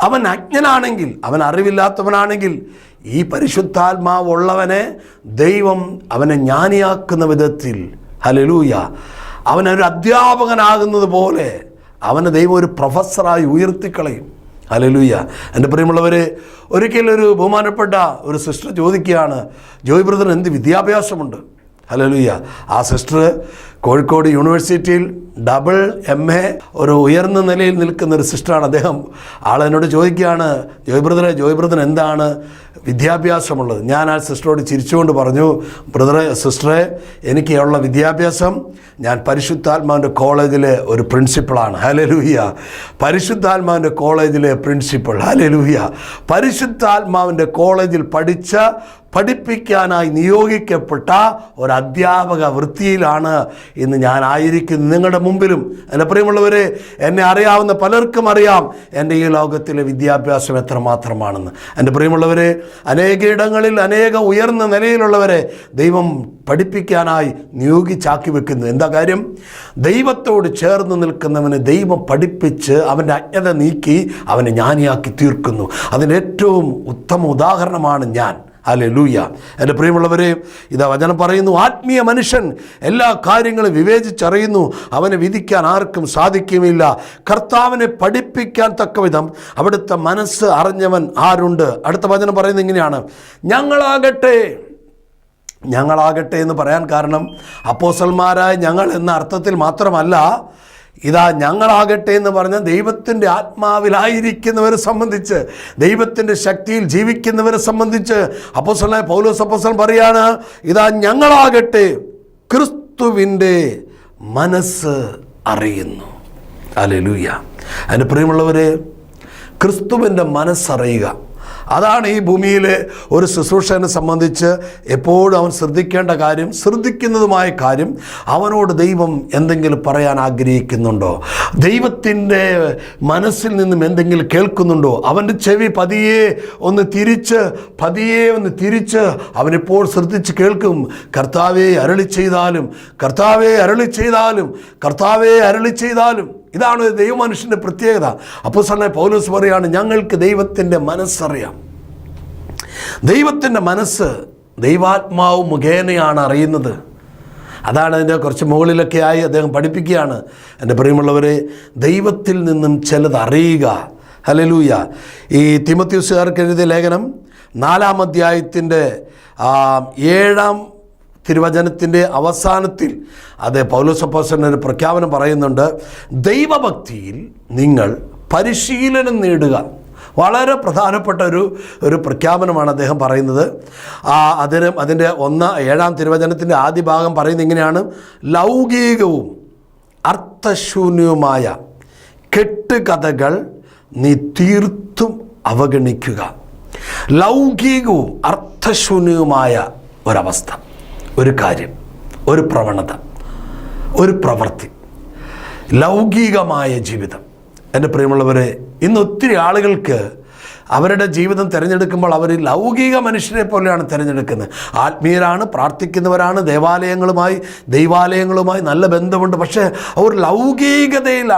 അവൻ അജ്ഞനാണെങ്കിൽ, അവൻ അറിവില്ലാത്തവനാണെങ്കിൽ ഈ പരിശുദ്ധാത്മാവുള്ളവനെ ദൈവം അവനെ ജ്ഞാനിയാക്കുന്ന വിധത്തിൽ, ഹല്ലേലൂയ, അവനൊരു അധ്യാപകനാകുന്നത് പോലെ അവനെ ദൈവം ഒരു പ്രൊഫസറായി ഉയർത്തിക്കളയും. ഹല്ലേലൂയ. എൻ്റെ പ്രിയമുള്ളവരെ, ഒരിക്കലൊരു ബഹുമാനപ്പെട്ട ഒരു സിസ്റ്റർ ചോദിക്കുകയാണ്, ജോയ് ബ്രദറിന് എന്ത് വിദ്യാഭ്യാസമുണ്ട്? ഹല്ലേലൂയ. ആ സിസ്റ്റർ കോഴിക്കോട് യൂണിവേഴ്സിറ്റിയിൽ ഡബിൾ MA ഒരു ഉയർന്ന നിലയിൽ നിൽക്കുന്ന ഒരു സിസ്റ്ററാണ്. അദ്ദേഹം ആളെന്നോട് ചോദിക്കുകയാണ്, ജോയ് ബ്രദറിന് എന്താണ് വിദ്യാഭ്യാസമുള്ളത്? ഞാൻ ആ സിസ്റ്ററോട് ചിരിച്ചുകൊണ്ട് പറഞ്ഞു, സിസ്റ്ററെ, എനിക്കുള്ള വിദ്യാഭ്യാസം, ഞാൻ പരിശുദ്ധാത്മാവിൻ്റെ കോളേജിലെ ഒരു പ്രിൻസിപ്പളാണ്. ഹല്ലേലൂയ. പരിശുദ്ധാത്മാവിൻ്റെ കോളേജിലെ പ്രിൻസിപ്പൾ. ഹല്ലേലൂയ. പരിശുദ്ധാത്മാവിൻ്റെ കോളേജിൽ പഠിപ്പിക്കാനായി നിയോഗിക്കപ്പെട്ട ഒരു അധ്യാപക വൃത്തിയിലാണ് ഇന്ന് ഞാൻ ആയിരിക്കുന്നത് നിങ്ങളുടെ മുമ്പിലും. എൻ്റെ പ്രിയമുള്ളവരെ, എന്നെ അറിയാവുന്ന പലർക്കും അറിയാം എൻ്റെ ഈ ലോകത്തിലെ വിദ്യാഭ്യാസം എത്രമാത്രമാണെന്ന്. എൻ്റെ പ്രിയമുള്ളവരെ, അനേകയിടങ്ങളിൽ അനേക ഉയർന്ന നിലയിലുള്ളവരെ ദൈവം പഠിപ്പിക്കാനായി നിയോഗിച്ചാക്കി വെക്കുന്നു. എന്താ കാര്യം? ദൈവത്തോട് ചേർന്ന് നിൽക്കുന്നവന് ദൈവം പഠിപ്പിച്ച് അവൻ്റെ അജ്ഞത നീക്കി അവനെ ജ്ഞാനിയാക്കി തീർക്കുന്നു. അതിന് ഏറ്റവും ഉത്തമ ഉദാഹരണമാണ് ഞാൻ. ഹല്ലേലൂയ. എൻ്റെ പ്രിയമുള്ളവരെ, ഇതാ വചനം പറയുന്നു, ആത്മീയ മനുഷ്യൻ എല്ലാ കാര്യങ്ങളും വിവേചിച്ചറിയുന്നു, അവനെ വിധിക്കാൻ ആർക്കും സാധിക്കുകയില്ല. കർത്താവിനെ പഠിപ്പിക്കാൻ തക്കവിധം അവിടുത്തെ മനസ്സ് അറിഞ്ഞവൻ ആരുണ്ട്? അടുത്ത വചനം പറയുന്നത് ഇങ്ങനെയാണ്, ഞങ്ങളാകട്ടെ എന്ന് പറയാൻ കാരണം അപ്പോസ്തലന്മാരായ ഞങ്ങൾ എന്ന അർത്ഥത്തിൽ മാത്രമല്ല, ഇതാ ഞങ്ങളാകട്ടെ എന്ന് പറഞ്ഞാൽ ദൈവത്തിൻ്റെ ആത്മാവിലായിരിക്കുന്നവരെ സംബന്ധിച്ച്, ദൈവത്തിൻ്റെ ശക്തിയിൽ ജീവിക്കുന്നവരെ സംബന്ധിച്ച് അപ്പോസ്തലനായ പൗലോസ് അപ്പോസ്തലൻ പറയാണ്, ഇതാ ഞങ്ങളാകട്ടെ ക്രിസ്തുവിൻ്റെ മനസ്സ് അറിയുന്നു. ഹല്ലേലൂയ. എൻ്റെ പ്രിയമുള്ളവരെ, ക്രിസ്തുവിൻ്റെ മനസ്സറിയുക അതാണ് ഈ ഭൂമിയിലെ ഒരു ശുശ്രൂഷകനെ സംബന്ധിച്ച് എപ്പോഴും അവൻ ശ്രദ്ധിക്കേണ്ട കാര്യം, ശ്രദ്ധിക്കുന്നതുമായ കാര്യം, അവനോട് ദൈവം എന്തെങ്കിലും പറയാൻ ആഗ്രഹിക്കുന്നുണ്ടോ, ദൈവത്തിൻ്റെ മനസ്സിൽ നിന്നും എന്തെങ്കിലും കേൾക്കുന്നുണ്ടോ. അവൻ്റെ ചെവി പതിയെ ഒന്ന് തിരിച്ച് അവനെപ്പോൾ ശ്രദ്ധിച്ച് കേൾക്കും. കർത്താവേ അരുളി ചെയ്താലും, കർത്താവേ അരുളി ചെയ്താലും, കർത്താവേ അരുളി ചെയ്താലും. ഇതാണ് ദൈവമനുഷ്യൻ്റെ പ്രത്യേകത. അപ്പോസ്തലനായ പൗലോസ് പറയാണ്, ഞങ്ങൾക്ക് ദൈവത്തിൻ്റെ മനസ്സറിയാം. ദൈവത്തിൻ്റെ മനസ്സ് ദൈവാത്മാവ് മുഖേനയാണ് അറിയുന്നത്. അതാണ് അതിൻ്റെ കുറച്ച് മുകളിലൊക്കെ ആയി അദ്ദേഹം പഠിപ്പിക്കുകയാണ്. എൻ്റെ പ്രിയമുള്ളവരെ, ദൈവത്തിൽ നിന്നും ചിലത് അറിയുക. ഹല്ലേലൂയ. ഈ തിമോഥെയോസുകാർക്ക് എഴുതിയ ലേഖനം 4-ാം അധ്യായത്തിൻ്റെ 7-ാം തിരുവചനത്തിൻ്റെ അവസാനത്തിൽ പൗലോസ് അപ്പോസ്തലൻ ഒരു പ്രഖ്യാപനം പറയുന്നുണ്ട്. ദൈവഭക്തിയിൽ നിങ്ങൾ പരിശീലനം നേടുക. വളരെ പ്രധാനപ്പെട്ട ഒരു പ്രഖ്യാപനമാണ് അദ്ദേഹം പറയുന്നത്. അതിൻ്റെ 7-ാം തിരുവചനത്തിൻ്റെ ആദ്യ ഭാഗം പറയുന്നത് ഇങ്ങനെയാണ്: ലൗകികവും അർത്ഥശൂന്യവുമായ കെട്ടുകഥകൾ നീ തീർത്തും അവഗണിക്കുക. ലൗകികവും അർത്ഥശൂന്യവുമായ ഒരവസ്ഥ, ഒരു കാര്യം, ഒരു പ്രവണത, ഒരു പ്രവൃത്തി, ലൗകികമായ ജീവിതം. എൻ്റെ പ്രിയമുള്ളവരെ, ഇന്ന് ഒത്തിരി ആളുകൾക്ക് അവരുടെ ജീവിതം തിരഞ്ഞെടുക്കുമ്പോൾ അവർ ലൗകിക മനുഷ്യരെ പോലെയാണ് തിരഞ്ഞെടുക്കുന്നത്. ആത്മീയരാണ്, പ്രാർത്ഥിക്കുന്നവരാണ്, ദൈവാലയങ്ങളുമായി നല്ല ബന്ധമുണ്ട്. പക്ഷേ അവർ ലൗകികതയിൽ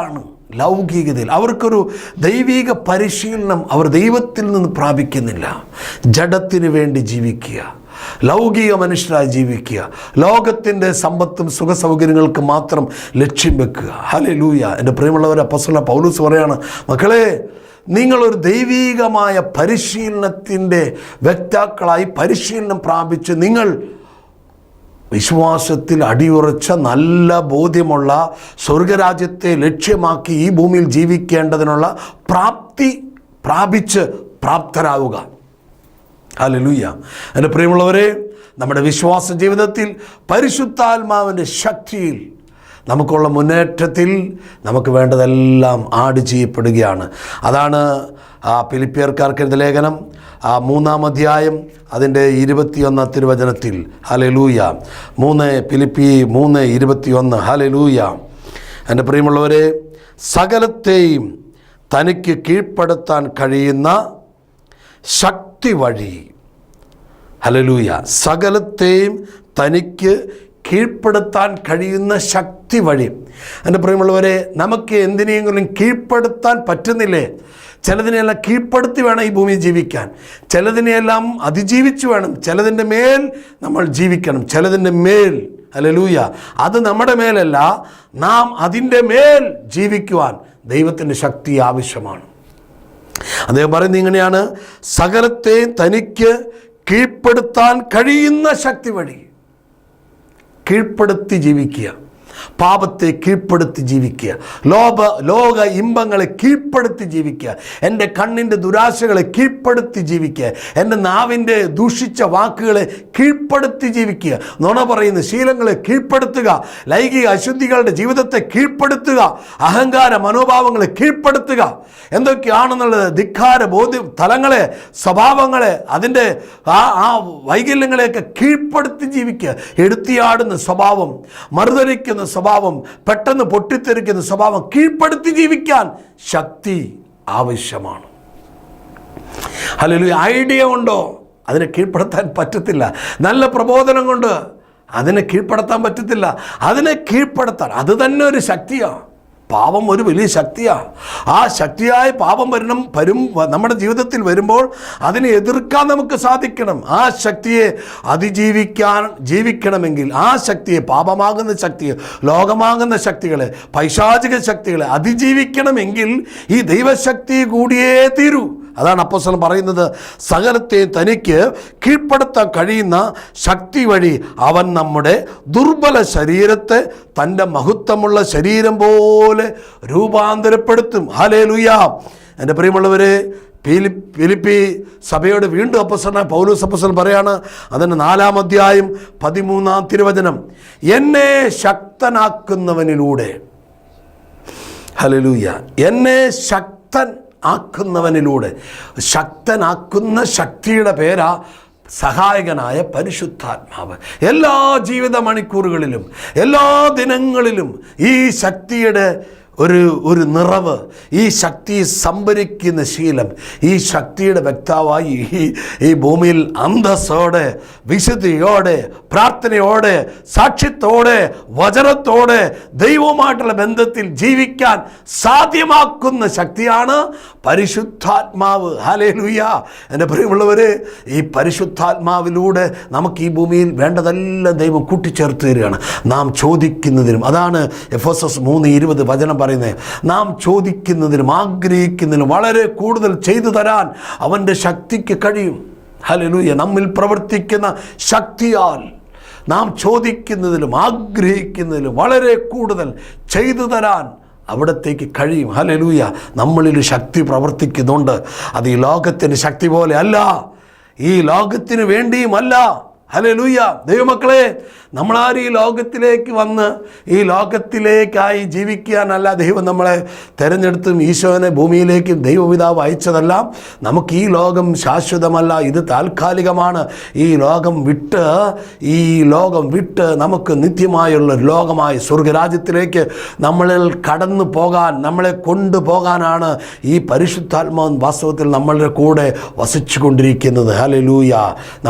അവർക്കൊരു ദൈവിക പരിശീലനം അവർ ദൈവത്തിൽ നിന്ന് പ്രാപിക്കുന്നില്ല. ജഡത്തിന് വേണ്ടി ജീവിക്കുക, ലൗകിക മനുഷ്യരായി ജീവിക്കുക, ലോകത്തിൻ്റെ സമ്പത്തും സുഖസൗകര്യങ്ങൾക്ക് മാത്രം ലക്ഷ്യം വെക്കുക. ഹല്ലേലൂയ. എൻ്റെ പ്രിയമുള്ളവരെ, അപ്പോസ്തലനായ പൗലോസ് പറയാണ്, മക്കളെ, നിങ്ങളൊരു ദൈവികമായ പരിശീലനത്തിൻ്റെ വ്യക്താക്കളായി പരിശീലനം പ്രാപിച്ച് നിങ്ങൾ വിശ്വാസത്തിൽ അടിയുറച്ച നല്ല ബോധ്യമുള്ള സ്വർഗരാജ്യത്തെ ലക്ഷ്യമാക്കി ഈ ഭൂമിയിൽ ജീവിക്കേണ്ടതിനുള്ള പ്രാപിച്ച് പ്രാപ്തരാവുക. ഹല്ലേലൂയ. എൻ്റെ പ്രിയമുള്ളവരെ, നമ്മുടെ വിശ്വാസ ജീവിതത്തിൽ പരിശുദ്ധാത്മാവിൻ്റെ ശക്തിയിൽ നമുക്കുള്ള മുന്നേറ്റത്തിൽ നമുക്ക് വേണ്ടതെല്ലാം ആഡ് ചെയ്യപ്പെടുകയാണ്. അതാണ് ഫിലിപ്പിയർക്കാർക്ക് എഴുതിയ ലേഖനം 3-ാം അധ്യായം അതിൻ്റെ 21 തിരുവചനത്തിൽ. ഹല്ലേലൂയ. ഫിലിപ്പി 3:21. ഹല്ലേലൂയ. എൻ്റെ പ്രിയമുള്ളവരെ, സകലത്തെയും തനിക്ക് കീഴ്പ്പെടുത്താൻ കഴിയുന്ന ശക്തി വഴി, ഹല്ലേലൂയ, സകലത്തെയും തനിക്ക് കീഴ്പ്പെടുത്താൻ കഴിയുന്ന ശക്തി വഴി. എൻ്റെ പ്രിയമുള്ളവരെ, നമുക്ക് എന്തിനെങ്കിലും കീഴ്പ്പെടുത്താൻ പറ്റുന്നില്ലേ? ചിലതിനെയെല്ലാം കീഴ്പ്പെടുത്തി വേണം ഈ ഭൂമിയിൽ ജീവിക്കാൻ, ചിലതിനെയെല്ലാം അതിജീവിച്ച് വേണം, ചിലതിൻ്റെ മേൽ നമ്മൾ ജീവിക്കണം, ചിലതിൻ്റെ മേൽ, ഹല്ലേലൂയ, അത് നമ്മുടെ മേലല്ല, നാം അതിൻ്റെ മേൽ ജീവിക്കുവാൻ ദൈവത്തിൻ്റെ ശക്തി ആവശ്യമാണ്. അദ്ദേഹം പറയുന്നത് ഇങ്ങനെയാണ്: സകലത്തെ തനിക്ക് കീഴ്പ്പെടുത്താൻ കഴിയുന്ന ശക്തി വഴി കീഴ്പ്പെടുത്തി ജീവിക്കുക, പാപത്തെ കീഴ്പ്പെടുത്തി ജീവിക്കുക, ലോക ഇമ്പങ്ങളെ കീഴ്പ്പെടുത്തി ജീവിക്കുക, എൻ്റെ കണ്ണിൻ്റെ ദുരാശകളെ കീഴ്പ്പെടുത്തി ജീവിക്കുക, എൻ്റെ നാവിൻ്റെ ദൂഷിച്ച വാക്കുകളെ കീഴ്പ്പെടുത്തി ജീവിക്കുക, നുണ പറയുന്ന ശീലങ്ങളെ കീഴ്പ്പെടുത്തുക, ലൈംഗിക അശുദ്ധികളുടെ ജീവിതത്തെ കീഴ്പ്പെടുത്തുക, അഹങ്കാര മനോഭാവങ്ങളെ കീഴ്പ്പെടുത്തുക, എന്തൊക്കെയാണെന്നുള്ളത് ധിക്കാര ബോധ്യം തലങ്ങളെ, സ്വഭാവങ്ങളെ, അതിൻ്റെ ആ വൈകല്യങ്ങളെയൊക്കെ കീഴ്പ്പെടുത്തി ജീവിക്കുക. എടുത്തിയാടുന്ന സ്വഭാവം, മറുതലിക്കുന്ന സ്വഭാവം, പെട്ടെന്ന് പൊട്ടിത്തെറിക്കുന്ന സ്വഭാവം കീഴ്പ്പെടുത്തി ജീവിക്കാൻ ശക്തി ആവശ്യമാണ്. ഹല്ലേലൂയ. ഐഡിയ ഉണ്ടോ? അതിനെ കീഴ്പ്പെടുത്താൻ പറ്റത്തില്ല. നല്ല പ്രബോധനം കൊണ്ട് അതിനെ കീഴ്പ്പെടുത്താൻ പറ്റത്തില്ല. അതിനെ കീഴ്പ്പെടുത്താൻ അത് തന്നെ ഒരു ശക്തിയാണ്. പാപം ഒരു വലിയ ശക്തിയാണ്. ആ ശക്തിയായ പാപം നമ്മുടെ ജീവിതത്തിൽ വരുമ്പോൾ അതിനെ എതിർക്കാൻ നമുക്ക് സാധിക്കണം. ആ ശക്തിയെ ജീവിക്കണമെങ്കിൽ ആ ശക്തിയെ, പാപമാകുന്ന ശക്തിയെ, ലോകമാകുന്ന ശക്തികളെ, പൈശാചിക ശക്തികളെ അതിജീവിക്കണമെങ്കിൽ ഈ ദൈവശക്തി കൂടിയേ തീരൂ. അതാണ് അപ്പോസ്തലൻ പറയുന്നത്, സകലത്തെ തനിക്ക് കീഴ്പ്പെടുത്താൻ കഴിയുന്ന ശക്തി വഴി അവൻ നമ്മുടെ ദുർബല ശരീരത്തെ തൻ്റെ മഹത്വമുള്ള ശരീരം പോലെ രൂപാന്തരപ്പെടുത്തും. ഹല്ലേലൂയ. എൻ്റെ പ്രിയമുള്ളവരെ, ഫിലിപ്പി സഭയോട് വീണ്ടും അപ്പോസ്തലനായ പൗലോസ് അപ്പോസ്തലൻ പറയാണ്, അതിൻ്റെ 4-ാം അധ്യായം 13-ാം തിരുവചനം: എന്നെ ശക്തനാക്കുന്നവനിലൂടെ, ഹല്ലേലൂയ, എന്നെ ശക്തൻ ആക്കുന്നവനിലൂടെ, ശക്തനാക്കുന്ന ശക്തിയുടെ പേരാ സഹായകനായ പരിശുദ്ധാത്മാവ്. എല്ലാ ജീവിത മണിക്കൂറുകളിലും എല്ലാ ദിനങ്ങളിലും ഈ ശക്തിയുടെ ഒരു നിറവ്, ഈ ശക്തി സംഭരിക്കുന്ന ശീലം, ഈ ശക്തിയുടെ വ്യക്താവായി ഈ ഭൂമിയിൽ അന്തസ്സോടെ, വിശുദ്ധിയോടെ, പ്രാർത്ഥനയോടെ, സാക്ഷ്യത്തോടെ, വചനത്തോടെ, ദൈവവുമായിട്ടുള്ള ബന്ധത്തിൽ ജീവിക്കാൻ സാധ്യമാക്കുന്ന ശക്തിയാണ് പരിശുദ്ധാത്മാവ്. ഹല്ലേലൂയ. എൻ്റെ പ്രിയമുള്ളവരെ, ഈ പരിശുദ്ധാത്മാവിലൂടെ നമുക്ക് ഈ ഭൂമിയിൽ വേണ്ടതെല്ലാം ദൈവം കൂട്ടിച്ചേർത്ത് തരികയാണ്. നാം ചോദിക്കുന്നതിനും, അതാണ് എഫെസോസ് 3:20 വചനം പറയുന്നത്, നാം ചോദിക്കുന്നതിനും ആഗ്രഹിക്കുന്നതിനും വളരെ കൂടുതൽ ചെയ്തു തരാൻ അവൻ്റെ ശക്തിക്ക് കഴിയും. ഹല്ലേലൂയ. നമ്മിൽ പ്രവർത്തിക്കുന്ന ശക്തിയാൽ നാം ചോദിക്കുന്നതിലും ആഗ്രഹിക്കുന്നതിലും വളരെ കൂടുതൽ ചെയ്തു തരാൻ അവിടത്തേക്ക് കഴിയും. ഹല്ലേലൂയ. നമ്മളിൽ ശക്തി പ്രവർത്തിക്കുന്നുണ്ട്. അത് ഈ ലോകത്തിൻ്റെ ശക്തി പോലെ അല്ല, ഈ ലോകത്തിന് വേണ്ടിയുമല്ല. ഹല്ലേലൂയ. ദൈവമക്കളെ, നമ്മളാരും ഈ ലോകത്തിലേക്ക് വന്ന് ഈ ലോകത്തിലേക്കായി ജീവിക്കാനല്ല ദൈവം നമ്മളെ തിരഞ്ഞെടുത്തും ഈശോനെ ഭൂമിയിലേക്കും ദൈവപിതാവ് അയച്ചതല്ല. നമുക്ക് ഈ ലോകം ശാശ്വതമല്ല, ഇത് താൽക്കാലികമാണ്. ഈ ലോകം വിട്ട് നമുക്ക് നിത്യമായുള്ള ലോകമായ സ്വർഗരാജ്യത്തിലേക്ക് നമ്മളിൽ കടന്നു പോകാൻ, നമ്മളെ കൊണ്ടുപോകാനാണ് ഈ പരിശുദ്ധാത്മാവ് വാസ്തവത്തിൽ നമ്മളുടെ കൂടെ വസിച്ചു കൊണ്ടിരിക്കുന്നത്. ഹല്ലേലൂയ.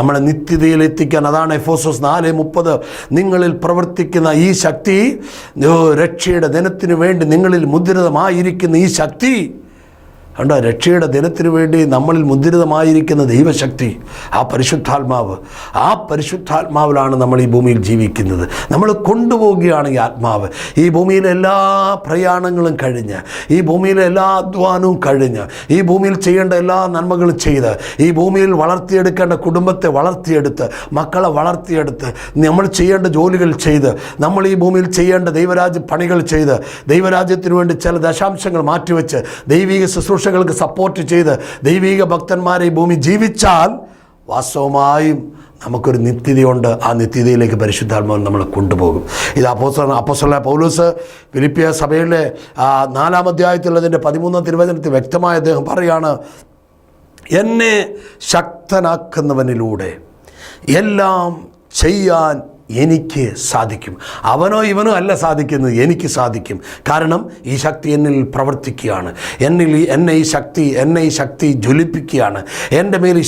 നമ്മളെ നിത്യതയിലെത്തിക്കാൻ, അതാണ് എഫെസോസ് 4:30, നിങ്ങളിൽ പ്രവർത്തിക്കുന്ന ഈ ശക്തി, രക്ഷയുടെ ദിനത്തിനു വേണ്ടി നിങ്ങളിൽ മുദ്രിതമായിരിക്കുന്ന ഈ ശക്തി കണ്ടോ, രക്ഷയുടെ ദിനത്തിനു വേണ്ടി നമ്മളിൽ മുദ്രിതമായിരിക്കുന്ന ദൈവശക്തി, ആ പരിശുദ്ധാത്മാവിലാണ് നമ്മൾ ഈ ഭൂമിയിൽ ജീവിക്കുന്നത്. നമ്മൾ കൊണ്ടുപോവുകയാണ് ഈ ആത്മാവ്. ഈ ഭൂമിയിലെ എല്ലാ പ്രയാണങ്ങളും കഴിഞ്ഞ്, ഈ ഭൂമിയിലെ എല്ലാ അധ്വാനവും കഴിഞ്ഞ്, ഈ ഭൂമിയിൽ ചെയ്യേണ്ട എല്ലാ നന്മകളും ചെയ്ത്, ഈ ഭൂമിയിൽ വളർത്തിയെടുക്കേണ്ട കുടുംബത്തെ വളർത്തിയെടുത്ത്, മക്കളെ വളർത്തിയെടുത്ത്, നമ്മൾ ചെയ്യേണ്ട ജോലികൾ ചെയ്ത്, നമ്മൾ ഈ ഭൂമിയിൽ ചെയ്യേണ്ട ദൈവരാജ്യ പണികൾ ചെയ്ത്, ദൈവരാജ്യത്തിന് വേണ്ടി ചില ദശാംശങ്ങൾ മാറ്റിവെച്ച്, ദൈവിക ശുശ്രൂഷകൾക്ക് സപ്പോർട്ട് ചെയ്ത്, ദൈവിക ഭക്തന്മാരെ ഈ ഭൂമി ജീവിച്ചാൽ വാസ്തവമായും നമുക്കൊരു നിത്യതയുണ്ട്. ആ നിത്യതയിലേക്ക് പരിശുദ്ധാത്മാവ് നമ്മളെ കൊണ്ടുപോകും. ഇത് അപ്പോസ്തലനായ പൗലോസ് ഫിലിപ്പിയ സഭയിലെ 4-ാം അധ്യായത്തിലുള്ളതിൻ്റെ 13-ാം തിരുവചനത്തിൽ വ്യക്തമായ അദ്ദേഹം പറയാണ്, എന്നെ ശക്തനാക്കുന്നവനിലൂടെ എല്ലാം ചെയ്യാൻ എനിക്ക് സാധിക്കും. അവനോ ഇവനോ അല്ല സാധിക്കുന്നത്, എനിക്ക് സാധിക്കും. കാരണം ഈ ശക്തി എന്നിൽ പ്രവർത്തിക്കുകയാണ്. എന്നെ ഈ ശക്തി ജ്വലിപ്പിക്കുകയാണ്. എൻ്റെ മേൽ ഈ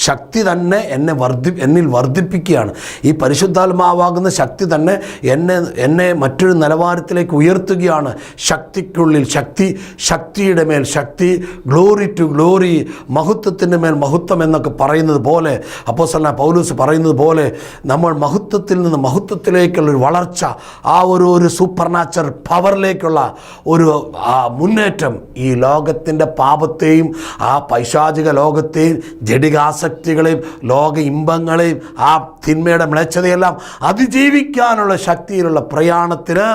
ശക്തി തന്നെ എന്നിൽ വർദ്ധിപ്പിക്കുകയാണ്. ഈ പരിശുദ്ധാത്മാവാകുന്ന ശക്തി തന്നെ എന്നെ മറ്റൊരു നിലവാരത്തിലേക്ക് ഉയർത്തുകയാണ്. ശക്തിക്കുള്ളിൽ ശക്തിയുടെ മേൽ ശക്തി, ഗ്ലോറി ടു ഗ്ലോറി, മഹത്വത്തിൻ്റെ മേൽ മഹത്വം എന്നൊക്കെ പറയുന്നത് പോലെ, അപ്പോസ്തലനായ പൗലോസ് പറയുന്നത് പോലെ, നമ്മൾ മഹത്വത്തിൽ നിന്ന് മഹത്വത്തിലേക്കുള്ളൊരു വളർച്ച, ആ ഒരു സൂപ്പർ നാച്ചുറൽ പവറിലേക്കുള്ള ഒരു മുന്നേറ്റം ഈ ലോകത്തിൻ്റെ പാപത്തെയും ആ പൈശാചിക ലോകത്തെയും ജഡികാസക്തികളെയും ലോക ഇമ്പങ്ങളെയും ആ തിന്മയുടെ മ്ലേച്ഛതയെല്ലാം അതിജീവിക്കാനുള്ള ശക്തിയിലുള്ള പ്രയാണത്തിന്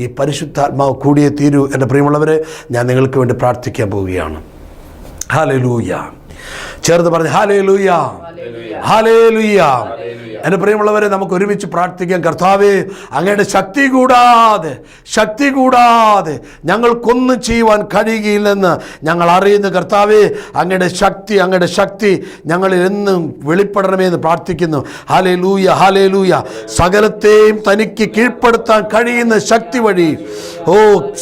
ഈ പരിശുദ്ധാത്മാവ് കൂടിയേ തീരൂ. എൻ്റെ പ്രിയമുള്ളവരെ, ഞാൻ നിങ്ങൾക്ക് വേണ്ടി പ്രാർത്ഥിക്കാൻ പോവുകയാണ്. ഹല്ലേലൂയ. ചേർന്ന് പറഞ്ഞ് ഹല്ലേലൂയ, ഹല്ലേലൂയ. എൻ്റെ പ്രിയമുള്ളവരെ, നമുക്ക് ഒരുമിച്ച് പ്രാർത്ഥിക്കാം. കർത്താവേ, അങ്ങയുടെ ശക്തി കൂടാതെ ഞങ്ങൾക്കൊന്നും ചെയ്യുവാൻ കഴിയുകയില്ലെന്ന് ഞങ്ങൾ അറിയുന്നു. കർത്താവേ, അങ്ങയുടെ ശക്തി ഞങ്ങളിൽ എന്നും വെളിപ്പെടണമെന്ന് പ്രാർത്ഥിക്കുന്നു. Hallelujah, hallelujah. സകലത്തെയും തനിക്ക് കീഴ്പ്പെടുത്താൻ കഴിയുന്ന ശക്തി വഴി,